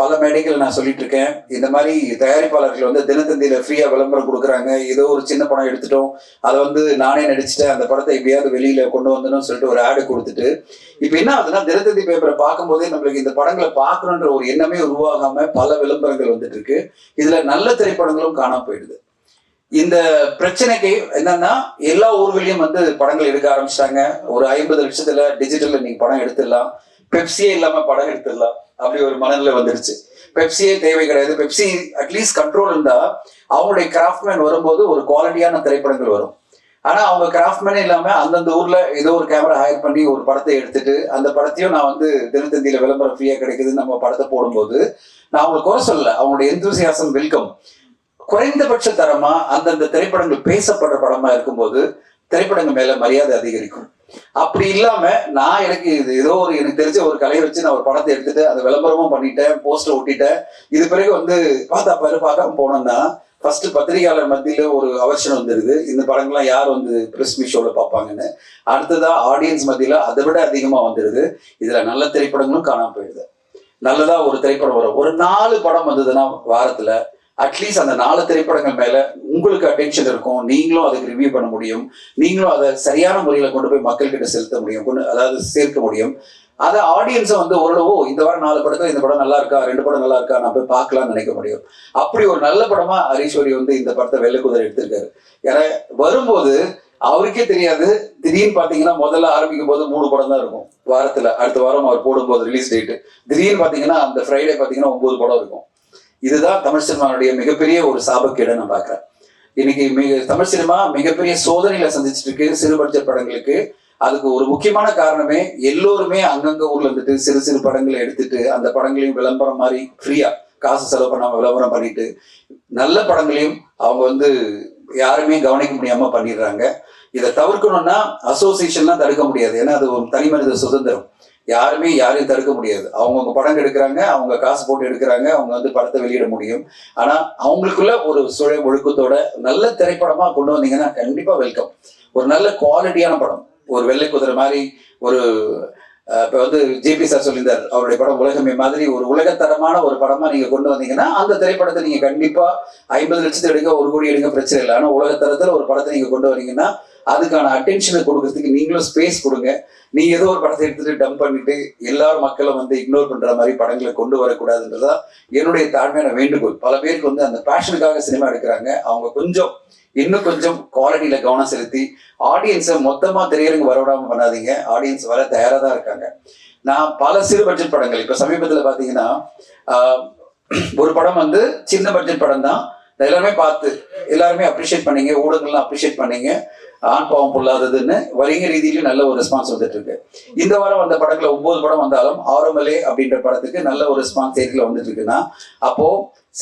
பல மேடைகள் நான் சொல்லிட்டு இருக்கேன். இந்த மாதிரி தயாரிப்பாளர்கள் தினத்தந்தியில ஃப்ரீயா விளம்பரம் கொடுக்குறாங்க. ஏதோ ஒரு சின்ன படம் எடுத்துட்டோம், அதை நானே நடிச்சுட்டேன், அந்த படத்தை எப்படியாவது வெளியில கொண்டு வந்தணும்னு சொல்லிட்டு ஒரு ஆடு கொடுத்துட்டு இப்ப என்ன ஆகுதுன்னா தினத்தந்தி பேப்பரை பார்க்கும் போதே நம்மளுக்கு இந்த படங்களை பார்க்கணுன்ற ஒரு எண்ணமே உருவாகாம பல விளம்பரங்கள் வந்துட்டு இருக்கு. இதுல நல்ல திரைப்படங்களும் காணாம போயிடுது. இந்த பிரச்சனைக்கு என்னன்னா எல்லா ஊர்களையும் படங்கள் எடுக்க ஆரம்பிச்சிட்டாங்க. ஒரு 50 லட்சத்துல டிஜிட்டல்ல நீங்க படம் எடுத்துடலாம், பெப்சியே இல்லாம படம் எடுத்துடலாம், அப்படி ஒரு மனநிலை வந்துருச்சு. பெப்சியே தேவை கிடையாது. பெப்சி அட்லீஸ்ட் கண்ட்ரோல் இருந்தா அவங்களுடைய கிராஃப்ட்மேன் வரும்போது ஒரு குவாலிட்டியான திரைப்படங்கள் வரும். ஆனா அவங்க கிராஃப்ட்மேனே இல்லாம அந்தந்த ஊர்ல ஏதோ ஒரு கேமரா ஹையர் பண்ணி ஒரு படத்தை எடுத்துட்டு அந்த படத்தையும் நான் தினத்தந்தியில விளம்பரம் ஃப்ரீயா கிடைக்குதுன்னு நம்ம படத்தை போடும்போது நான் அவங்களுக்கு குறை சொல்லல. அவங்களுடைய எந்தூசியாசம் வெல்கம். குறைந்தபட்ச தரமா அந்தந்த திரைப்படங்கள் பேசப்படுற படமா இருக்கும்போது திரைப்படங்கள் மேல மரியாதை அதிகரிக்கும். அப்படி இல்லாம நான் எனக்கு இது ஏதோ ஒரு எனக்கு தெரிஞ்ச ஒரு கலையை வச்சு நான் ஒரு படத்தை எடுத்துட்டு அதை விளம்பரமும் பண்ணிட்டேன், போஸ்டர் ஒட்டிட்டேன், இது பிறகு வந்து பார்த்தா பாரு பார்க்காம போனோம்னா ஃபர்ஸ்ட் பத்திரிகையாளர் மத்தியில ஒரு அவர்ஷன் வந்துடுது, இந்த படங்கள்லாம் யார் வந்து பிரஸ் மீட் ஷோல பார்ப்பாங்கன்னு. அடுத்ததா ஆடியன்ஸ் மத்தியில அதை விட அதிகமா வந்துடுது. இதுல நல்ல திரைப்படங்களும் காணாம போயிடுது. நல்லதா ஒரு திரைப்படம் வரும், ஒரு 4 படம் வந்ததுன்னா வாரத்துல அட்லீஸ்ட் அந்த 4 திரைப்படங்கள் மேல உங்களுக்கு அட்டென்ஷன் இருக்கும், நீங்களும் அதுக்கு ரிவ்யூ பண்ண முடியும், நீங்களும் அதை சரியான முறையில கொண்டு போய் மக்கள் கிட்ட செலுத்த முடியும், அதாவது சேர்க்க முடியும். அதை ஆடியன்ஸை வந்து ஓரளவு இந்த வாரம் 4 படத்துல இந்த படம் நல்லா இருக்கா, 2 படம் நல்லா இருக்கா, நான் போய் பார்க்கலாம்னு நினைக்க முடியும். அப்படி ஒரு நல்ல படமா ஹரிஸ்வரி வந்து இந்த படத்தை வெள்ளைக்குதிரை எடுத்திருக்காரு. ஏன்னா வரும்போது அவருக்கே தெரியாது, திடீர்னு பாத்தீங்கன்னா முதல்ல ஆரம்பிக்கும் போது 3 படம் தான் இருக்கும் வாரத்துல. அடுத்த வாரம் அவர் போடும்போது ரிலீஸ் டேட் திடீர்னு பாத்தீங்கன்னா அந்த ஃப்ரைடே பாத்தீங்கன்னா 9 படம் இருக்கும். இதுதான் தமிழ் சினிமாவுடைய மிகப்பெரிய ஒரு சாபக்கேடை நான் பார்க்கிறேன். இன்னைக்கு தமிழ் சினிமா மிகப்பெரிய சோதனையில சந்திச்சுட்டு இருக்கு சிறு பட்ஜெட் படங்களுக்கு. அதுக்கு ஒரு முக்கியமான காரணமே எல்லோருமே அங்கங்க ஊர்ல இருந்துட்டு சிறு சிறு படங்களை எடுத்துட்டு அந்த படங்களையும் விளம்பரம் மாதிரி ஃப்ரீயா காசு செலவு பண்ணாம விளம்பரம் பண்ணிட்டு நல்ல படங்களையும் அவங்க வந்து யாருமே கவனிக்க முடியாம பண்ணிடுறாங்க. இதை தவிர்க்கணும்னா அசோசியேஷன்லாம் தடுக்க முடியாது, ஏன்னா அது ஒரு தனி மனித சுதந்திரம். யாருமே யாரையும் தடுக்க முடியாது. அவங்கவுங்க படம் எடுக்கிறாங்க, அவங்க காசு போட்டு எடுக்கிறாங்க, அவங்க வந்து படத்தை வெளியிட முடியும். ஆனா அவங்களுக்குள்ள ஒரு சுழல் ஒழுக்கத்தோட நல்ல திரைப்படமா கொண்டு வந்தீங்கன்னா கண்டிப்பா வெல்கம். ஒரு நல்ல குவாலிட்டியான படம், ஒரு வெள்ளைக்குதிரை மாதிரி ஒரு இப்போ வந்து ஜேபி சார் சொல்லியிருந்தார் அவருடைய படம் உலகமே மாதிரி ஒரு உலகத்தரமான ஒரு படமா நீங்க கொண்டு வந்தீங்கன்னா அந்த திரைப்படத்தை நீங்க கண்டிப்பா 50 லட்சத்தை எடுங்க, 1 கோடி எடுங்க, பிரச்சனை இல்லை. ஆனா உலகத்தரத்துல ஒரு படத்தை நீங்க கொண்டு வரீங்கன்னா அதுக்கான அட்டென்ஷனை கொடுக்கறதுக்கு நீங்களும் ஸ்பேஸ் கொடுங்க. நீங்க ஏதோ ஒரு படத்தை எடுத்துட்டு டம்ப் பண்ணிட்டு எல்லாரும் மக்களும் வந்து இக்னோர் பண்ற மாதிரி படங்களை கொண்டு வரக்கூடாதுன்றதா என்னுடைய தாழ்மையான வேண்டுகோள். பல பேருக்கு வந்து அந்த பேஷனுக்காக சினிமா எடுக்கிறாங்க, அவங்க இன்னும் கொஞ்சம் குவாலிட்டியில கவனம் செலுத்தி ஆடியன்ஸை மொத்தமா திரையரங்கு வரவிடாம பண்ணாதீங்க. ஆடியன்ஸ் வர தயாரா தான் இருக்காங்க. நான் பல சிறு பட்ஜெட் படங்கள் இப்ப சமீபத்துல பாத்தீங்கன்னா ஒரு படம் வந்து சின்ன பட்ஜெட் படம் தான், எல்லாருமே பார்த்து எல்லாருமே அப்ரிஷியேட் பண்ணீங்க, ஊடகங்கள்லாம் அப்ரிஷியேட் பண்ணீங்க, ஆண் பாவம் பொல்லாததுன்னு வரிங்க ரீதியிலும் நல்ல ஒரு ரெஸ்பான்ஸ் வந்துட்டு இருக்கு. இந்த வாரம் வந்த படத்துல 9 படம் வந்தாலும் ஆரோமலே அப்படின்ற படத்துக்கு நல்ல ஒரு ரெஸ்பான்ஸ் ஏரியில வந்துட்டு இருக்குன்னா அப்போ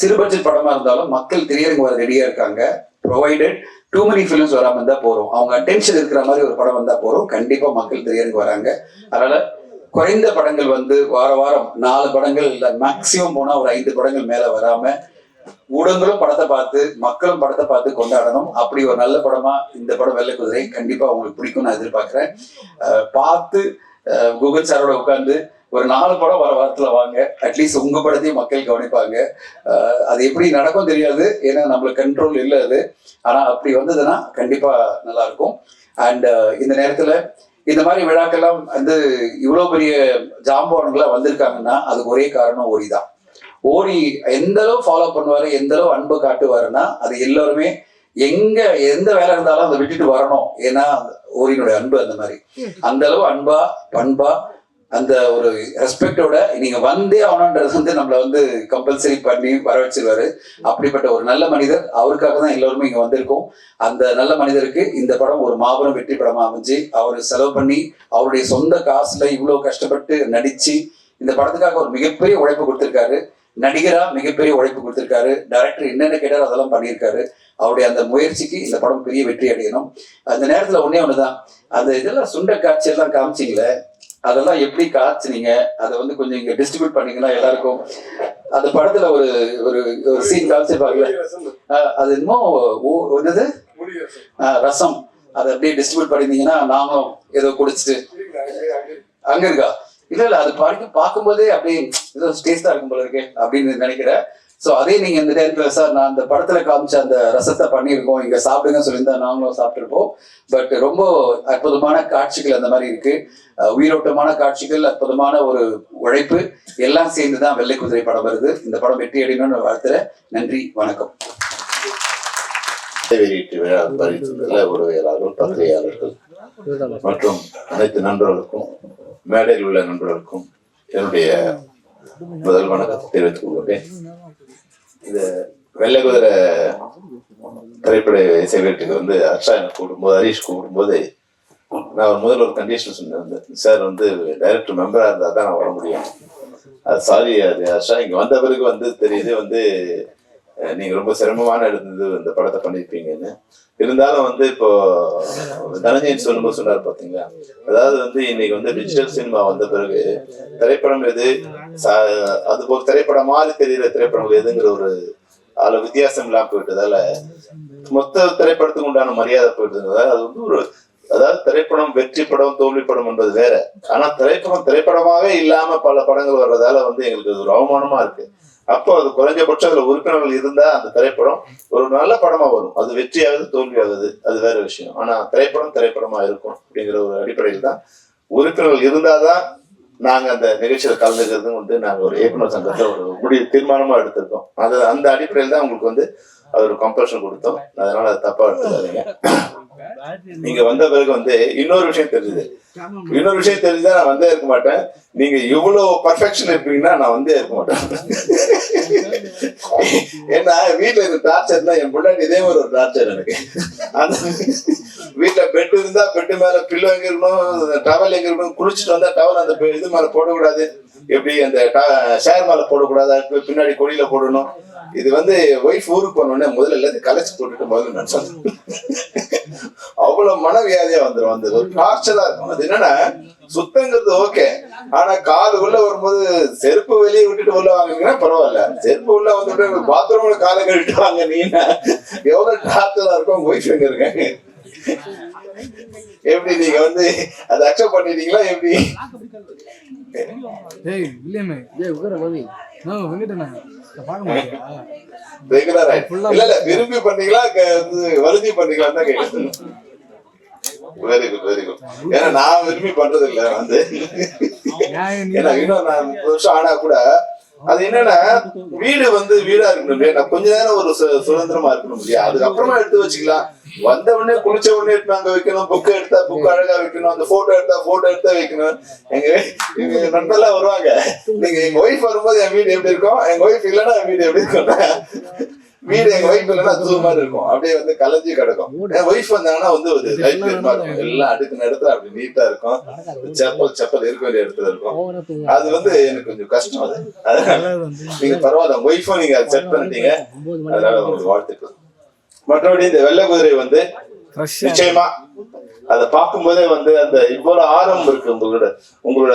சிறு பட்ஜெட் படமா இருந்தாலும் மக்கள் திரையரங்கு வர ரெடியா இருக்காங்க. ப்ரொவைடட் டூ மெனி ஃபிலிம்ஸ் வராம இருந்தா போறோம், அவங்க அட்டென்ஷன் இருக்கிற மாதிரி ஒரு படம் வந்தா போறோம், கண்டிப்பா மக்கள் திரையரங்கு வராங்க. அதனால குறைந்த படங்கள் வந்து வாரம் 4 படங்கள் இல்லை, மேக்சிமம் போனா ஒரு 5 படங்கள் மேல வராம ஊடகங்களும் படத்தை பார்த்து மக்களும் படத்தை பார்த்து கொண்டாடணும். அப்படி ஒரு நல்ல படமா இந்த படம் வெள்ளைக்குதிரை கண்டிப்பா உங்களுக்கு பிடிக்கும் நான் எதிர்பார்க்கிறேன். பார்த்து குகன் சாரோட உட்கார்ந்து ஒரு 4 படம் வர வாரத்துல வாங்க, அட்லீஸ்ட் உங்க படத்தையும் மக்கள் கவனிப்பாங்க. அது எப்படி நடக்கும் தெரியாது, ஏன்னா நம்மளுக்கு கண்ட்ரோல் இல்லை அது. ஆனா அப்படி வந்ததுன்னா கண்டிப்பா நல்லா இருக்கும். அண்ட் இந்த நேரத்துல இந்த மாதிரி விழாக்கெல்லாம் வந்து இவ்வளவு பெரிய ஜாம்பவான்களா வந்திருக்காங்கன்னா அதுக்கு ஒரே காரணம் ஓரி தான். ஓரி எந்த அளவு ஃபாலோ பண்ணுவாரு, எந்த அளவு அன்பு காட்டுவாருன்னா அது எல்லாருமே எந்த வேலை இருந்தாலும் அதை விட்டுட்டு வரணும். ஏன்னா ஓரியினுடைய அன்பு அந்த மாதிரி, அந்த அளவு அன்பா பண்பா அந்த ஒரு ரெஸ்பெக்டோட நீங்க வந்தே ஆகணுன்றது வந்து நம்மளை வந்து கம்பல்சரி பண்ணி வர வச்சிருவாரு. அப்படிப்பட்ட ஒரு நல்ல மனிதர், அவருக்காக தான் எல்லாருமே இங்க வந்திருக்கோம். அந்த நல்ல மனிதருக்கு இந்த படம் ஒரு மாபெரும் வெற்றி படமா அமைஞ்சு அவரு செலவு பண்ணி அவருடைய சொந்த காசுல இவ்வளவு கஷ்டப்பட்டு நடிச்சு இந்த படத்துக்காக ஒரு மிகப்பெரிய உழைப்பு கொடுத்திருக்காரு. நடிகரா மிகப்பெரிய உழைப்பு கொடுத்திருக்காரு. டைரக்டர் என்னென்ன கேட்டாரோ அதெல்லாம் பண்ணியிருக்காரு. அவருடைய அந்த முயற்சிக்கு இந்த படம் பெரிய வெற்றி அடையணும். அந்த நேரத்துல ஒண்ணுதான், அந்த இதெல்லாம் சுண்ட காட்சி எல்லாம் காமிச்சிங்களே, அதெல்லாம் எப்படி காய்ச்சினீங்க, அதை வந்து கொஞ்சம் இங்க டிஸ்ட்ரிபியூட் பண்ணீங்கன்னா எல்லாருக்கும். அந்த படத்துல ஒரு ஒரு ஒரு சீன் காமிச்சிருப்பாங்கல்ல, அது இன்னும் என்னது ரசம், அதை அப்படியே டிஸ்ட்ரிபியூட் பண்ணிருந்தீங்கன்னா நாங்களும் ஏதோ குடிச்சிட்டு அங்க இருக்கா இல்ல அது பார்க்கும்போதே அப்படியே ஏதோ டேஸ்டா இருக்கும் போல இருக்கு அப்படின்னு நினைக்கிறேன். ஸோ அதே நீங்க இந்த நேரத்துல சார் நான் அந்த படத்துல காமிச்ச அந்த ரசத்தை பண்ணியிருக்கோம், இங்க சாப்பிடுங்கன்னு சொல்லியிருந்தா நாங்களும் சாப்பிட்டுருப்போம். பட் ரொம்ப அற்புதமான காட்சிகள் அந்த மாதிரி இருக்கு, உயிரோட்டமான காட்சிகள், அற்புதமான ஒரு உழைப்பு எல்லாம் சேர்ந்துதான் வெள்ளைக்குதிரை படம் வருது. இந்த படம் வெற்றி அடையணும்னு வாழ்த்துறேன். நன்றி, வணக்கம். வெளியீட்டு விழா உறவியலாளர்கள், பத்திரிகையாளர்கள் மற்றும் அனைத்து நண்பர்களுக்கும் மேடையில் உள்ள நண்பர்களுக்கும் என்னுடைய முதல் வணக்கத்தை தெரிவித்துக் கொள்கிறேன். இந்த வெள்ளைக்குதிரை திரைப்பட இசை வீட்டுக்கு வந்து ஹர்ஷா எனக்கு கூப்பிடும்போது, ஹரீஷ் கூப்பிடும்போது நான் முதல்ல ஒரு கண்டிஷன் சொன்னேன், சார் வந்து டைரக்டர் மெம்பராக இருந்தால் தான் நான் வர முடியும். அது சாரி, அது ஹர்ஷா இங்கே வந்த பிறகு வந்து தெரியுது வந்து நீங்க ரொம்ப சிரமமான இருந்தது இந்த படத்தை பண்ணிருப்பீங்கன்னு. இருந்தாலும் வந்து இப்போ தனஞ்சயன் சொல்லும்போது சொன்னார் பாத்தீங்களா, அதாவது வந்து இன்னைக்கு வந்து டிஜிட்டல் சினிமா வந்த பிறகு திரைப்படம் எது, அது போல திரைப்படம் மாதிரி தெரிகிற திரைப்படங்கள் எதுங்கிற ஒரு வித்தியாசம் இல்லாம போயிட்டதால மொத்த திரைப்படத்துக்கு உண்டான மரியாதை போயிட்டதுனால அது வந்து ஒரு, அதாவது திரைப்படம் வெற்றி படம் தோல்வி படம் என்பது வேற. ஆனா திரைப்படமாவே இல்லாம பல படங்கள் வர்றதால வந்து எங்களுக்கு ஒரு அவமானமா இருக்கு. அப்போ அது குறைஞ்சபட்சம் அதுல உறுப்பினர்கள் இருந்தா அந்த திரைப்படம் ஒரு நல்ல படமா வரும். அது வெற்றியாகுது தோல்வியாகுது அது வேற விஷயம். ஆனா திரைப்படமா இருக்கும் அப்படிங்கிற ஒரு அடிப்படையில் தான் உறுப்பினர்கள் இருந்தாதான் நாங்க அந்த நிகழ்ச்சியில கலந்துக்கிறது வந்து நாங்க ஒரு இயக்குனர் சங்கத்தை ஒரு தீர்மானமா எடுத்திருக்கோம். அது அந்த அடிப்படையில் தான் உங்களுக்கு வந்து அது ஒரு கம்பல்ஷன் கொடுத்தோம். அதனால அது தப்பா எடுத்துக்காதீங்க. நீங்க வந்த பிறகு வந்து இன்னொரு விஷயம் தெரிஞ்சுதான் நான் வந்தே இருக்க மாட்டேன். நீங்க இவ்வளவு பர்ஃபெக்ஷன் இருப்பீங்கன்னா நான் வந்தே இருக்க மாட்டேன். ஏன்னா வீட்டுல இருக்க டார்ச்சர்னா என் முன்னாடி இதே மாதிரி ஒரு டார்ச்சர் எனக்கு. அந்த வீட்டுல பெட் இருந்தா பெட்டு மேல பில்லோ எங்க இருக்கணும், டவல் எங்க இருக்கணும், குளிச்சுட்டு வந்தா டவல் அந்த இது மேல போடக்கூடாது, எப்படி அந்த ஷேர் மேல போடக்கூடாது, பின்னாடி கொடியில போடணும். இது வந்து ஒய்ஃப் ஊருக்கு போனோடனே முதல்ல எல்லாத்தையும் கலைச்சு போட்டுட்டு முதல்ல நான் சொன்னேன். அவ்வளவு மனவியாதியா வந்துடும். வந்து ஒரு டார்ச்சரா இருக்கும். அது என்னன்னா சுத்தங்கிறது ஓகே, ஆனா கால் உள்ள வரும்போது செருப்பு வெளியே விட்டுட்டு உள்ள வாங்கினீங்கன்னா பரவாயில்ல, செருப்பு உள்ள வந்துட்டு பாத்ரூம்ல காலை கழிட்டு வாங்க நீங்கன்னா எவ்வளவு டார்ச்சரா இருக்கும். ஒய்ஃப் எங்க இருக்காங்க, எப்படி நீங்க வந்து அதை அக்செப்ட் பண்ணிட்டீங்களா எப்படி? விரும்பி பண்ணீங்களா வருந்தி பண்ணீங்களான்னு தான் கேட்டேன். Very good very good. ஏன்னா நான் விரும்பி பண்றது இல்ல வந்து, ஏன்னா இன்னும் நான் 30 வருஷம் ஆனா கூட அது என்னன்னா வீடு வந்து வீடா இருக்கணும் இல்லையா, நான் கொஞ்ச நேரம் ஒரு சுதந்திரமா இருக்கணும் இல்லையா, அதுக்கப்புறமா எடுத்து வச்சுக்கலாம். வந்த உடனே குளிச்ச உடனே எடுத்து அங்க வைக்கணும், புக் எடுத்தா புக் அழகா வைக்கணும், அந்த போட்டோ எடுத்தா வைக்கணும். எங்க நண்பர்லாம் வருவாங்க, நீங்க எங்க ஒய்ஃப் வரும்போது என் வீடு எப்படி இருக்கும், எங்க ஒய்ஃப் இல்லைன்னா என் வீடு எப்படி இருக்கும், வீடு எங்க ஒய்ஃப் இல்லைன்னா தூ மாதிரி இருக்கும், அப்படியே வந்து கலைஞ்சி கிடக்கும். என் ஒய்ஃப் வந்தாங்கன்னா வந்து ஒரு லைஃப் இருக்கும், எல்லாம் அடுக்கு இடத்துல அப்படி நீட்டா இருக்கும், செப்பல் இருக்க வேண்டிய இடத்துல இருக்கும். அது வந்து எனக்கு கொஞ்சம் கஷ்டம். அது நீங்க பரவாயில்ல, ஒய்ஃபும் நீங்க செட் பண்ணிட்டீங்க, அதனால உங்களுக்கு வாழ்த்துக்கள். மற்றபடி இந்த வெள்ளை குதிரை வந்து நிச்சயமா அதை பார்க்கும் போதே வந்து அந்த இவ்வளவு ஆரம் இருக்கு. உங்களோட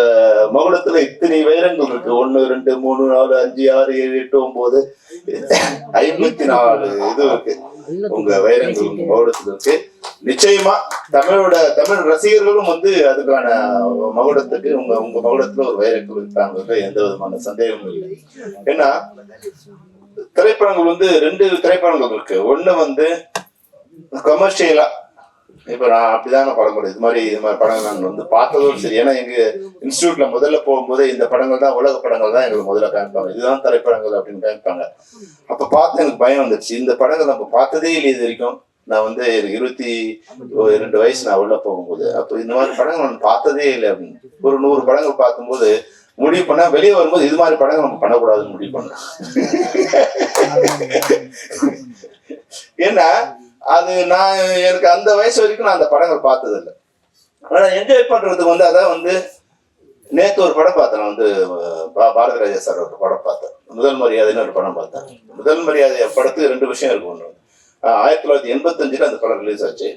மகுடத்துல இத்தனை வைரங்கள் இருக்கு. 1 2 3 4 5 6 7 8 9 54 இது இருக்கு. உங்க வைரங்கள் உங்க மகுடத்துல இருக்கு. நிச்சயமா தமிழ் ரசிகர்களும் வந்து அதுக்கான மகுடத்துக்கு உங்க மகுடத்துல ஒரு வைரங்கள் இருக்காங்க, எந்த விதமான சந்தேகமும் இல்லை. ஏன்னா திரைப்படங்கள் வந்து 2 திரைப்படங்கள் இருக்கு. ஒண்ணு வந்து கமர்ஷியலா, இப்ப நான் அப்படிதான் படம் போடுறேன். இது மாதிரி படங்கள் நான் வந்து பார்த்ததோடு சரி. ஏன்னா எங்க இன்ஸ்டியூட்ல முதல்ல போகும்போது இந்த படங்கள் தான் உலக படங்கள் தான் எங்களுக்கு முதல்ல காமிப்பாங்க, இதுதான் திரைப்படங்கள் அப்படின்னு காமிப்பாங்க. அப்ப பார்த்து எனக்கு பயம் வந்துருச்சு, இந்த படங்கள் நம்ம பார்த்ததே இல்லை இது வரைக்கும். நான் வந்து 22 வயசு நான் உள்ள போகும்போது, அப்போ இந்த மாதிரி படங்கள் நான் பார்த்ததே இல்லை அப்படின்னு. ஒரு 100 படங்கள் பார்க்கும்போது முடிவு பண்ணா வெளியே வரும்போது இது மாதிரி படங்கள் நம்ம பண்ணக்கூடாதுன்னு முடிவு பண்ண. ஏன்னா அது எனக்கு அந்த வயசு வரைக்கும் நான் அந்த படங்கள் பார்த்தது இல்லை. ஆனா என்ஜாய் பண்றதுக்கு வந்து அதான் வந்து நேற்று ஒரு படம் பார்த்தேன். நான் வந்து பாரதி ராஜா சார் ஒரு படம் பார்த்தேன், முதல் மரியாதைன்னு ஒரு படம் பார்த்தேன். முதல் மரியாதை படத்துக்கு 2 விஷயம் இருக்கு. ஒன்று 1985 அந்த படம் ரிலீஸ் ஆச்சு.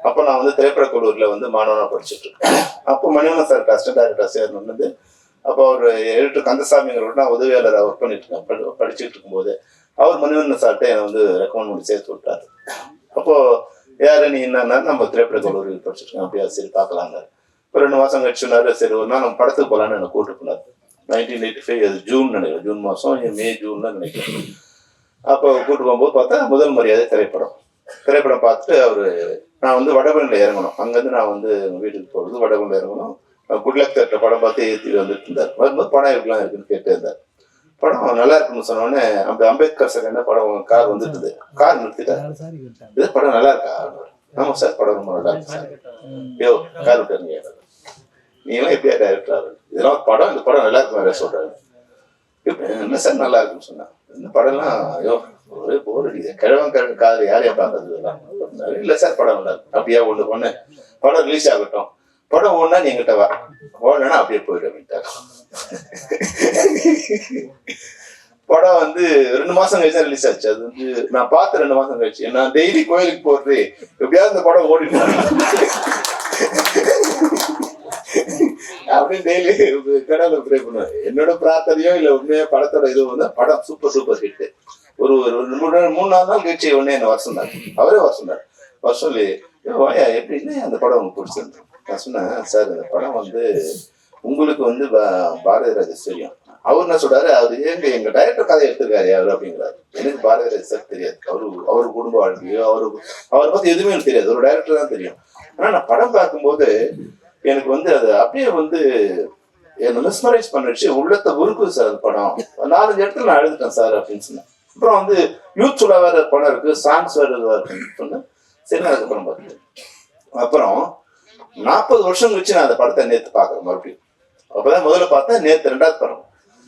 அப்போ நான் வந்து திரைப்பட கல்லூரியில வந்து மாணவனா படிச்சுட்டு இருக்கேன். அப்போ மணிவண்ணன் சார் அசிஸ்டன்ட் டைரக்டர் சேர்ந்து வந்து, அப்போ அவர் எடிட்டர் கந்தசாமிங்களோட நான் உதவியாளராக ஒர்க் பண்ணிட்டு இருக்கேன். படிச்சுட்டு இருக்கும்போது அவர் மணிவண்ணன் சார்கிட்ட என்னை வந்து ரெக்கமெண்ட் பண்ணி சேர்த்து விட்டாரு. அப்போ யாரு நீ என்னன்னா, நம்ம திரைப்பட கல்லூரியில் படிச்சுருக்கேன். அப்படியா, சரி பார்க்கலாங்க. ஒரு 2 மாசம் கழிச்சு சொன்னாரு, சரி ஒரு நாள் நம்ம படத்துக்கு போகலான்னு என்னை கூப்பிட்டு போனார். 1985 அது ஜூன் நினைக்கிறேன், ஜூன் மாதம் மே ஜூன் தான் நினைக்கிறேன். அப்போ கூப்பிட்டு போகும்போது பார்த்தா முதல் மரியாதை திரைப்படம் பார்த்துட்டு நான் வந்து வடபழனியில் இறங்கணும். அங்கேருந்து நான் வந்து வீட்டுக்கு போகிறது வடபழனியில் இறங்கணும். குட்லக் தேட்டர் படம் பார்த்து ஏற்றி வந்துட்டு இருந்தார். வரும்போது படம் இருக்கலாம் இருக்குன்னு கேட்டு இருந்தார். படம் நல்லா இருக்குன்னு சொன்னோடனே அம்பேத்கர் சார் என்ன படம் கார் வந்துட்டுது, கார் நிறுத்திட்டார். இது படம் நல்லா இருக்கா? ஆமா சார், படம் ரொம்ப நல்லா இருக்கு சார். ஐயோ கார் விட்டுருங்க, நீங்களாம் எப்படியா டைரக்டர், இதெல்லாம் படம், இந்த படம் நல்லா இருக்கு வேற சொல்றாரு. என்ன சார் நல்லா இருக்குன்னு சொன்னா, இந்த படம்லாம் ஐயோ ஒரே போர் அடிக்குது, கிழவன் காதல் யாரையா பார்க்கறது எல்லாம். இல்லை சார் படம் நல்லா இருக்கு. அப்படியா ஒன்று பொண்ணு, படம் ரிலீஸ் ஆகட்டும், படம் ஒன்னா நீ எங்கிட்ட வா, ஓடனா அப்படியே போயிடு அப்படின்ட்டாரு. படம் வந்து 2 மாசம் கழிச்சு தான் ரிலீஸ் ஆச்சு. அது வந்து நான் பார்த்து 2 மாசம் கழிச்சு. நான் டெய்லி கோயிலுக்கு போறது எப்படியாவது இந்த படம் ஓடினாங்க அப்படின்னு டெய்லி கடவுளை ப்ரே பண்ணுவேன். என்னோட பிரார்த்தனையோ இல்லை உண்மையா படத்தோட இது வந்து படம் சூப்பர் ஹிட். ஒரு 3-4 நாள் கழிச்சு உடனே என்ன வர சொன்னார். அவரே வர சொன்னார். வர சொல்லி வாயா எப்படி இல்லை அந்த படம் உங்களுக்கு பிடிச்சிருந்தேன். நான் சொன்னேன், சார் இந்த படம் வந்து உங்களுக்கு வந்து பாரதி ராஜா தெரியும். அவர் என்ன சொல்றாரு, அவரு எங்க டைரக்டர் கதை எடுத்திருக்காரு அவரு அப்படிங்கிறாரு. எனக்கு பாரதி ராஜா சார் தெரியாது. அவரு குடும்ப வாழ்க்கையோ அவரை பத்தி எதுவுமே எனக்கு தெரியாது. ஒரு டைரக்டர் தான் தெரியும். ஆனா நான் படம் பார்க்கும்போது எனக்கு வந்து அது அப்படியே வந்து என்ன மிஸ்மரைஸ் பண்ணிடுச்சு. உள்ளத்தை உருக்குது சார். அந்த படம் 4-5 இடத்துல நான் எழுதிட்டேன் சார் அப்படின்னு சொன்னேன். அப்புறம் வந்து யூத்ஃபுல்லா வேற படம் இருக்கு, சாங்ஸ் வேற இதுவா இருக்குன்னு சொன்னேன். சரி, நான் அதுக்கப்புறம் பார்த்தேன். அப்புறம் 40 வருஷம் கழிச்சு நான் அந்த படத்தை நேற்று பார்க்குறேன் மறுபடியும். அப்பதான் முதல்ல பார்த்தேன், நேற்று 2வது படம்.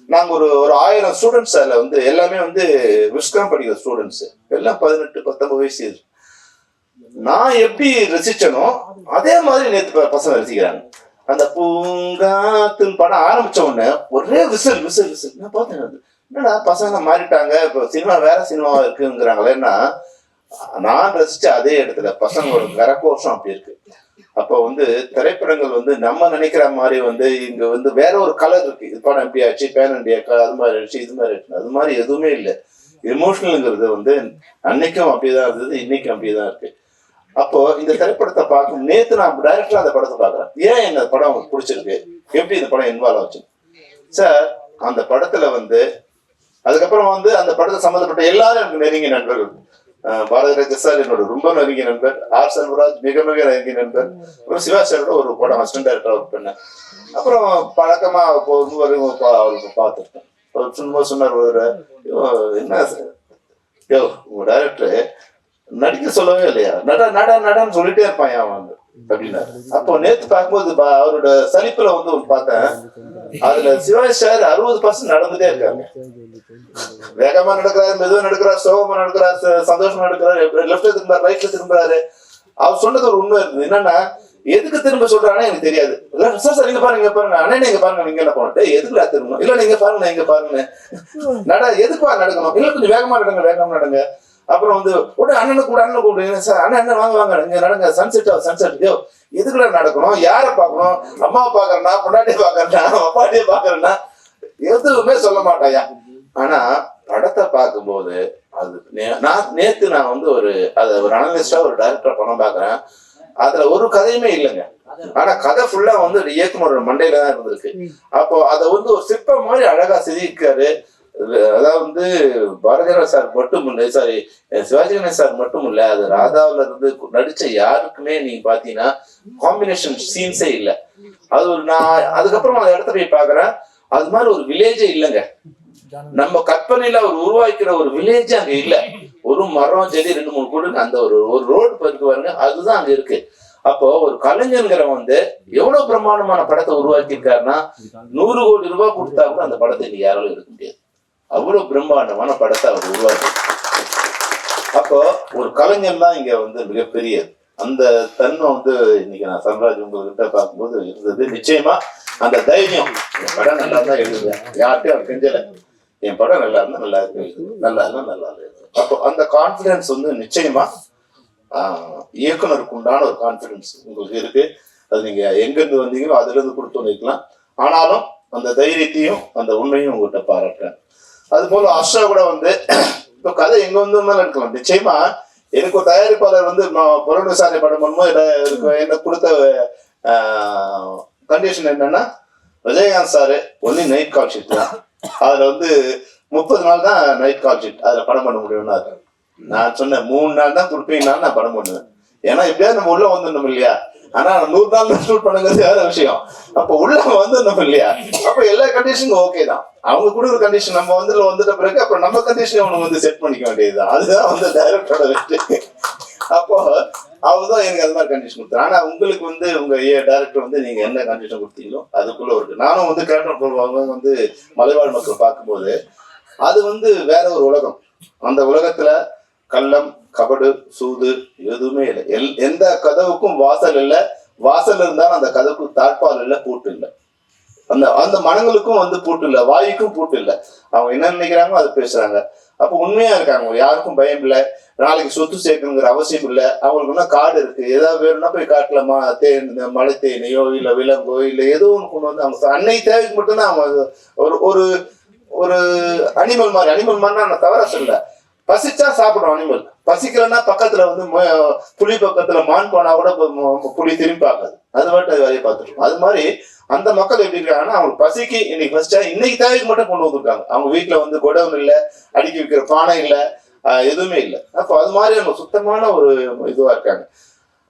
நாங்க ஒரு 1000 ஸ்டூடெண்ட்ஸ் அதில் வந்து எல்லாமே வந்து விஸ்காம் படிக்கிற ஸ்டூடெண்ட்ஸ் எல்லாம் 18-19 வயசு. நான் எப்படி ரசிச்சனோ அதே மாதிரி நேற்று பசங்க ரசிக்கிறாங்க. அந்த பூங்காத்துன்னு படம் ஆரம்பிச்ச உடனே ஒரே விசில். நான் பார்த்தேன், என்னடா பசங்க மாறிட்டாங்க, இப்போ சினிமா வேற சினிமாவா இருக்குங்கிறாங்களேன்னா நான் ரசிச்ச அதே இடத்துல பசங்களோட கரகோஷம் அப்படி இருக்கு. அப்போ வந்து திரைப்படங்கள் வந்து நம்ம நினைக்கிற மாதிரி வந்து இங்க வந்து வேற ஒரு கலர் இருக்கு. இது படம் எப்படி ஆச்சு, பேன் இண்டியா அது மாதிரி ஆச்சு, இது மாதிரி ஆச்சு, அது மாதிரி எதுவுமே இல்லை. எமோஷனலுங்கிறது வந்து அன்னைக்கும் அப்படியேதான் இருந்தது, இன்னைக்கும் அப்படியேதான் இருக்கு. அப்போ இந்த திரைப்படத்தை பார்க்கும் நேற்று நான் டைரக்டரா அந்த படத்தை பார்க்குறேன். ஏன் இந்த படம் உங்களுக்கு பிடிச்சிருக்கு, எப்படி இந்த படம் இன்வால்வ் ஆச்சு சார். அந்த படத்துல வந்து அதுக்கப்புறம் வந்து அந்த படத்தை சம்மந்தப்பட்ட எல்லாரும் எனக்கு நெருங்கிய நண்பர்கள். பாரதி ராஜா சார் என்னோட ரொம்ப நெருங்கிய நண்பர். ஆர் செல்வராஜ் மிக நெருங்கிய நண்பர். அப்புறம் சிவா சாரோட ஒரு படம் அசிஸ்டன்ட் டைரக்டரா ஒர்க் பண்ணேன். அப்புறம் பழக்கமா அவருக்கு பார்த்துருக்கேன். சும்மா சொன்னார், ஒரு என்ன யோ உங்க டைரக்டர் நடிக்க சொல்லவே இல்லையா, நடான்னு சொல்லிட்டே இருப்பான் அவன் வந்து அப்படின்னாரு. அப்போ நேற்று பார்க்கும்போது அவரோட சலிப்புல வந்து ஒரு பார்த்தேன். அதுல சிவாஜி சார் 60% நடந்துட்டே இருக்காங்க. வேகமா நடக்கிறாரு, மெதுவா நடக்கிறாரு, சோகமா நடக்கிறாரு, சந்தோஷமா நடக்கிறாரு, லெஃப்ட்ல திரும்புறாரு, ரைட்ல திரும்புறாரு. அவர் சொன்னது ஒரு உண்மை இருக்குது. என்னன்னா, எதுக்கு திரும்ப சொல்றானே எனக்கு தெரியாது. சார் நீங்க பாருங்க அண்ணே, நீங்க பாருங்க, நீங்க என்ன போனோம், எதுக்குல திரும்பணும், இல்ல நீங்க பாருங்க எதுக்குவா நடக்கணும், இல்ல கொஞ்சம் வேகமா நடங்க. அப்புறம் வந்து உடனே அண்ணனுக்கு கூப்பிடுங்க சார், அண்ணன் வாங்க இங்க நடங்க, சன்செட் எதுக்குள்ள நடக்கணும், யாரை பார்க்கணும், அம்மாவை பாக்குறேன்னா, பொண்டாட்டியை பாக்குறேன்னா, அப்பாட்டியை பாக்குறேன்னா எதுவுமே சொல்ல மாட்டாயா. ஆனா படத்தை பார்க்கும்போது அது நேத்து நான் வந்து ஒரு அனலிஸ்டா ஒரு டைரக்டரா படம் பாக்குறேன். அதுல ஒரு கதையுமே இல்லைங்க. ஆனா கதை ஃபுல்லா வந்து இயக்குனரோட மண்டையில தான் இருந்திருக்கு. அப்போ அதை வந்து ஒரு சிற்பம் மாதிரி அழகா செதுக்கிருக்காரு. அதாவது வந்து பாரதிராஜா சார் மட்டும் இல்லை, சாரி சிவாஜி கணேசன் சார் மட்டும் இல்லை, அது ராதாவில இருந்து நடிச்ச யாருக்குமே நீங்க பாத்தீங்கன்னா காம்பினேஷன் சீன்ஸே இல்லை. அது ஒரு நான் அதுக்கப்புறம் அந்த இடத்த போய் பாக்குறேன், அது மாதிரி ஒரு வில்லேஜே இல்லைங்க. நம்ம கற்பனையில அவர் உருவாக்கிற ஒரு வில்லேஜ் அங்க இல்ல. ஒரு மரம் செடி 2-3 கூடு அந்த ஒரு ரோடு இருக்கு பாருங்க, அதுதான் அங்க இருக்கு. அப்போ ஒரு கலைஞர்கிறவன் வந்து எவ்வளவு பிரமாண்டமான படத்தை உருவாக்கி இருக்காருன்னா 100 கோடி ரூபாய் கொடுத்தா கூட அந்த படத்தை இன்னைக்கு யாராலும் எடுக்க முடியாது. அவ்வளவு பிரம்மாண்டமான படத்தை அவர் உருவாக்கி. அப்போ ஒரு கலைஞர் தான் இங்க வந்து மிகப்பெரிய அந்த தன்மை வந்து இன்னைக்கு நான் சன்ராஜ் உங்ககிட்ட பார்க்கும்போது இருந்தது. நிச்சயமா அந்த தைரியம், படம் நல்லா தான் எழுதுவேன், யார்கிட்டயும் அவர் செஞ்சல, என் படம் நல்லா இருந்தா நல்லா இருக்கு, நல்லா இருக்கு. அப்போ அந்த கான்பிடன்ஸ் வந்து நிச்சயமா இயக்குனருக்கு உண்டான ஒரு கான்பிடன்ஸ் உங்களுக்கு இருக்கு. அது நீங்க எங்க இருந்து வந்தீங்களோ அதுல இருந்து கொடுத்து வைக்கலாம். ஆனாலும் அந்த தைரியத்தையும் அந்த உண்மையும் உங்ககிட்ட பாராட்டுறேன். அது போல அர்ஷா கூட வந்து இப்போ கதை எங்க வந்து எடுக்கலாம். நிச்சயமா எனக்கு ஒரு தயாரிப்பாளர் வந்து புலன் விசாரணை படம் பண்ணும்போது என்ன கொடுத்த கண்டிஷன் என்னன்னா, Vijayakanth sir only night call sheet தான், அதுல வந்து 30 நாள் தான் நைட் கால் ஷீட், அதுல படம் பண்ண முடியும்னா நான் சொன்னேன் 3 நாள் தான் கொடுப்பீங்கன்னாலும் நான் படம் பண்ணுவேன். ஏன்னா எப்படியாவது நம்ம உள்ள வந்துடணும் இல்லையா. ஆனா 100 நாள் ஷூட் பண்ணுங்கிறது வேற விஷயம். அப்ப உள்ள வந்துடணும் இல்லையா. அப்ப எல்லா கண்டிஷனும் ஓகே தான். அவங்க கொடுக்குற கண்டிஷன் நம்ம வந்துட்ட பிறகு அப்புறம் நம்ம கண்டிஷன் அவனுக்கு வந்து செட் பண்ணிக்க வேண்டியதுதான். அதுதான் வந்து டைரக்டரோட வெற்றி. அப்போ அவர்தான் எனக்கு அது மாதிரி கண்டிஷன் கொடுத்தாரு. ஆனா உங்களுக்கு வந்து உங்க டைரக்டர் வந்து நீங்க என்ன கண்டிஷன் கொடுத்தீங்களோ அதுக்குள்ள இருக்கு. நானும் வந்து கேரக்டர் வந்து மலைவாழ் மக்கள் பார்க்கும்போது அது வந்து வேற ஒரு உலகம். அந்த உலகத்துல கள்ளம், கபடு, சூது எதுவுமே இல்லை. எந்த கதவுக்கும் வாசல் இல்லை. வாசல் இருந்தாலும் அந்த கதவுக்கு தாழ்பால் இல்லை, பூட்டு இல்லை. அந்த அந்த மனங்களுக்கும் வந்து பூட்டு இல்லை, வாய்க்கும் பூட்டு இல்லை. அவங்க என்ன நினைக்கிறாங்களோ அதை பேசுறாங்க. அப்போ உண்மையா இருக்காங்க, யாருக்கும் பயம் இல்லை, நாளைக்கு சொத்து சேர்க்கணுங்கிற அவசியம் இல்லை. அவங்களுக்கு என்ன காடு இருக்கு, ஏதாவது வேணும்னா போய் காட்டுல தேன், மலை தேனையோ இல்லை விலங்கோ இல்லை ஏதோ ஒன்று கொண்டு வந்து அவங்க அன்னை தேவைக்கு மட்டும்தான் அவங்க ஒரு ஒரு ஒரு அனிமல் மாதிரினா நான் தவற சொல்ல, பசிச்சா சாப்பிடும் அனிமல், பசிக்கலன்னா பக்கத்துல வந்து புலி பக்கத்துல மான் போனா கூட புலி திரும்பி பார்க்காது, அது மட்டும் அது வேலையை பார்த்துருக்கோம். அது மாதிரி அந்த மக்கள் எப்படி இருக்காங்கன்னா அவங்களுக்கு பசிக்கு இன்னைக்கு பசிச்சா இன்னைக்கு தேவைக்கு மட்டும் கொண்டு வந்துருக்காங்க. அவங்க வீட்டுல வந்து குடவுன் இல்லை, அடுக்கி வைக்கிற பானை இல்லை, எதுவுமே இல்லை. அப்போ அது மாதிரி அவங்க சுத்தமான ஒரு இதுவா இருக்காங்க.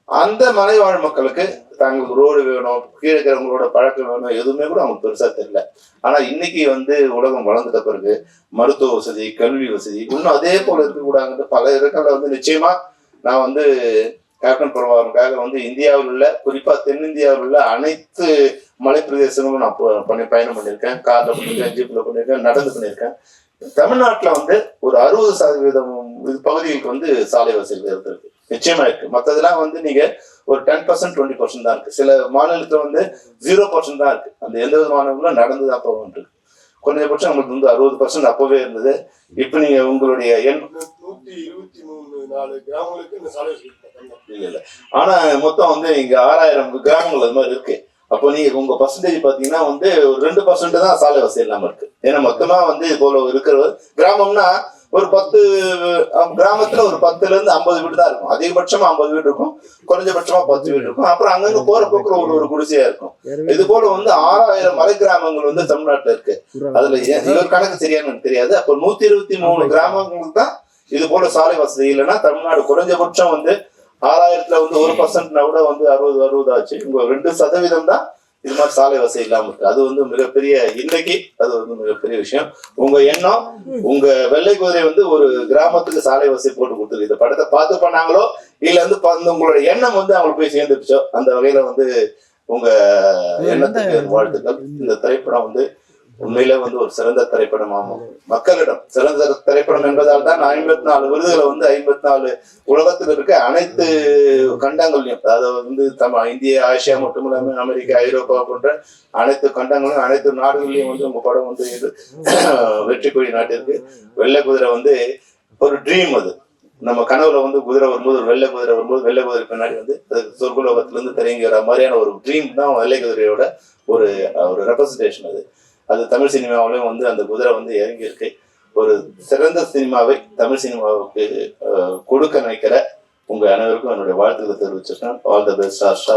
அந்த மலைவாழ் மக்களுக்கு தங்களுக்கு ரோடு வேணும், கீழே இருக்கிறவங்களோட பழக்கம் வேணும், எதுவுமே கூட அவங்களுக்கு பெருசா தெரியல. ஆனா இன்னைக்கு வந்து உலகம் வளர்ந்துட்ட பிறகு மருத்துவ வசதி, கல்வி வசதி இன்னும் அதே போல இருக்கக்கூடாது. பல இடங்கள்ல வந்து நிச்சயமா நான் வந்து கேப்டன் பிரபாகரனுக்காக வந்து இந்தியாவில் உள்ள, குறிப்பா தென்னிந்தியாவில் உள்ள அனைத்து மலை பிரதேசங்களும் நான் பயணம் பண்ணியிருக்கேன். கார்ல பண்ணியிருக்கேன், ஜீப்ல பண்ணியிருக்கேன், நடந்து பண்ணியிருக்கேன். தமிழ்நாட்டுல வந்து ஒரு 60% பகுதிகளுக்கு வந்து சாலை வசதி இருந்திருக்கு, நிச்சயமா இருக்கு. மற்றதெல்லாம் வந்து நீங்க ஒரு 10% 20% தான் இருக்கு. சில மாநிலத்துல வந்து 0% தான் இருக்கு. அந்த எந்த விதமானவங்களும் நடந்துதான் போகிட்டு இருக்கு. குறைஞ்சபட்சம் நம்மளுக்கு வந்து 60% அப்பவே இருந்தது. இப்ப நீங்க உங்களுடைய 123 கிராமங்களுக்கு இந்த சாலை வசதி இல்ல. ஆனா மொத்தம் வந்து இங்க 6000 கிராமங்கள் அது மாதிரி இருக்கு. அப்போ நீங்க உங்க பர்சன்டேஜ் பாத்தீங்கன்னா வந்து ஒரு 2% தான் சாலை வசதி இல்லாம இருக்கு. ஏன்னா மொத்தமா வந்து இது போல இருக்கிற கிராமம்னா ஒரு 10 கிராமத்துல ஒரு 10ல இருந்து 50 வீடு தான் இருக்கும். அதிகபட்சமா 50 வீடு இருக்கும், குறைஞ்சபட்சமா 10 வீடு இருக்கும். அப்புறம் அங்கங்க போற போக்குற ஒரு குடிசையா இருக்கும். இது போல வந்து 6000 மலை கிராமங்கள் வந்து தமிழ்நாட்டுல இருக்கு. அதுல இவர் கணக்கு சரியானு எனக்கு தெரியாது. அப்போ 123 கிராமங்களுக்கு தான் இது போல சாலை வசதி இல்லைன்னா தமிழ்நாடு குறைஞ்சபட்சம் வந்து 6000த்துல வந்து 1%னா கூட வந்து 60 ஆச்சு. உங்க 2% தான் இது மாதிரி சாலை வசதி இல்லாம இருக்கு. அது வந்து மிகப்பெரிய, இன்னைக்கு அது வந்து மிகப்பெரிய விஷயம். உங்க எண்ணம், உங்க வெள்ளை குதிரை வந்து ஒரு கிராமத்துக்கு சாலை வசதி போட்டு கொடுத்துருக்கு. இந்த படத்தை பார்த்து பண்ணாங்களோ இல்ல வந்து உங்களோட எண்ணம் வந்து அவங்களுக்கு போய் சேர்ந்துருச்சோ, அந்த வகையில வந்து உங்க எண்ணத்துக்கு வாழ்த்துக்கள். இந்த திரைப்படம் வந்து உண்மையில வந்து ஒரு சிறந்த திரைப்படமாகும். மக்களிடம் சிறந்த திரைப்படம் என்பதால் தான் 54 விருதுகளை வந்து 54 உலகத்தில் இருக்க அனைத்து கண்டங்களையும், அதாவது வந்து இந்தியா, ஆசியா மட்டும் இல்லாம அமெரிக்கா, ஐரோப்பா போன்ற அனைத்து கண்டங்களும் அனைத்து நாடுகள்லயும் வந்து உங்க படம் வந்து வெற்றி கொடி நாட்டிற்கு. வெள்ளை குதிரை வந்து ஒரு ட்ரீம். அது நம்ம கனவுல வந்து குதிரை வரும்போது, ஒரு வெள்ளை குதிரை வரும்போது, வெள்ளை குதிரை பின்னாடி வந்து சொர்க்கலோகத்துல இருந்து தெரியுங்கிற மாதிரியான ஒரு ட்ரீம் தான் வெள்ளை குதிரையோட ஒரு ரெப்ரசன்டேஷன். அது தமிழ் சினிமாவிலையும் வந்து அந்த குதிரை வந்து இறங்கி இருக்கு. ஒரு சிறந்த சினிமாவை தமிழ் சினிமாவுக்கு கொடுக்க நினைக்கிற உங்க அனைவருக்கும் என்னுடைய வாழ்த்துக்களை தெரிவிச்சிருக்கேன். All the best Asha,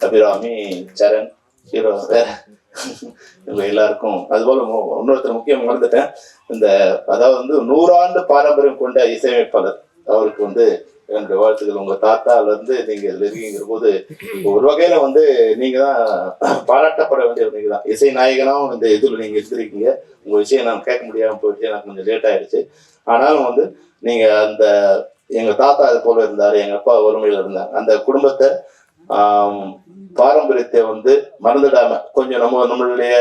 Abirami, Saran, hero, வேற இவங்க எல்லாருக்கும். அதுபோல இன்னொருத்தர் முக்கியம் மறந்துட்டேன். இந்த அதாவது வந்து 100 ஆண்டு பாரம்பரியம் கொண்ட இசையமைப்பாளர், அவருக்கு வந்து என்னுடைய வாழ்த்துக்கள். உங்க தாத்தால இருந்து நீங்க இதுல இருக்கீங்கிற போது ஒரு வகையில வந்து நீங்க தான் பாராட்டப்பட வேண்டியது. நீங்க தான் இசை நாயகனாவும் இந்த இதுல நீங்க எடுத்திருக்கீங்க. உங்க விஷயம் நான் கேட்க முடியாம போயிடுச்சு, எனக்கு கொஞ்சம் லேட் ஆயிடுச்சு. ஆனாலும் வந்து நீங்க அந்த எங்க தாத்தா இது போல இருந்தாரு, எங்க அப்பா வறுமையில இருந்தாங்க, அந்த குடும்பத்தை பாரம்பரியத்தை வந்து மறந்துடாம கொஞ்சம் நம்மளுடைய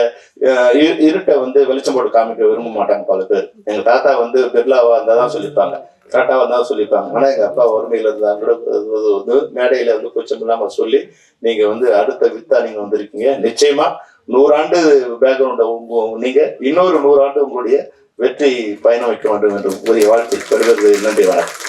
இருட்டை வந்து வெளிச்சம் போட்டு காமிக்க விரும்ப மாட்டாங்க பல பேர். எங்க தாத்தா வந்து பிர்லாவா இருந்தாதான் சொல்லிப்பாங்க, டாட்டாவா இருந்தாலும் சொல்லிப்பாங்க. ஆனா எங்க அப்பா வறுமையில இருந்தாங்க மேடையில வந்து கொஞ்சம் இல்லாம சொல்லி நீங்க வந்து அடுத்த வித்தா நீங்க வந்திருக்கீங்க. நிச்சயமா 100 ஆண்டு பேக்ரவுண்ட் நீங்க இன்னொரு 100 ஆண்டு உங்களுடைய வெற்றி பயணம் வைக்க வேண்டும் என்று கூறிய வாழ்த்து பெறுவது. நன்றி, வணக்கம்.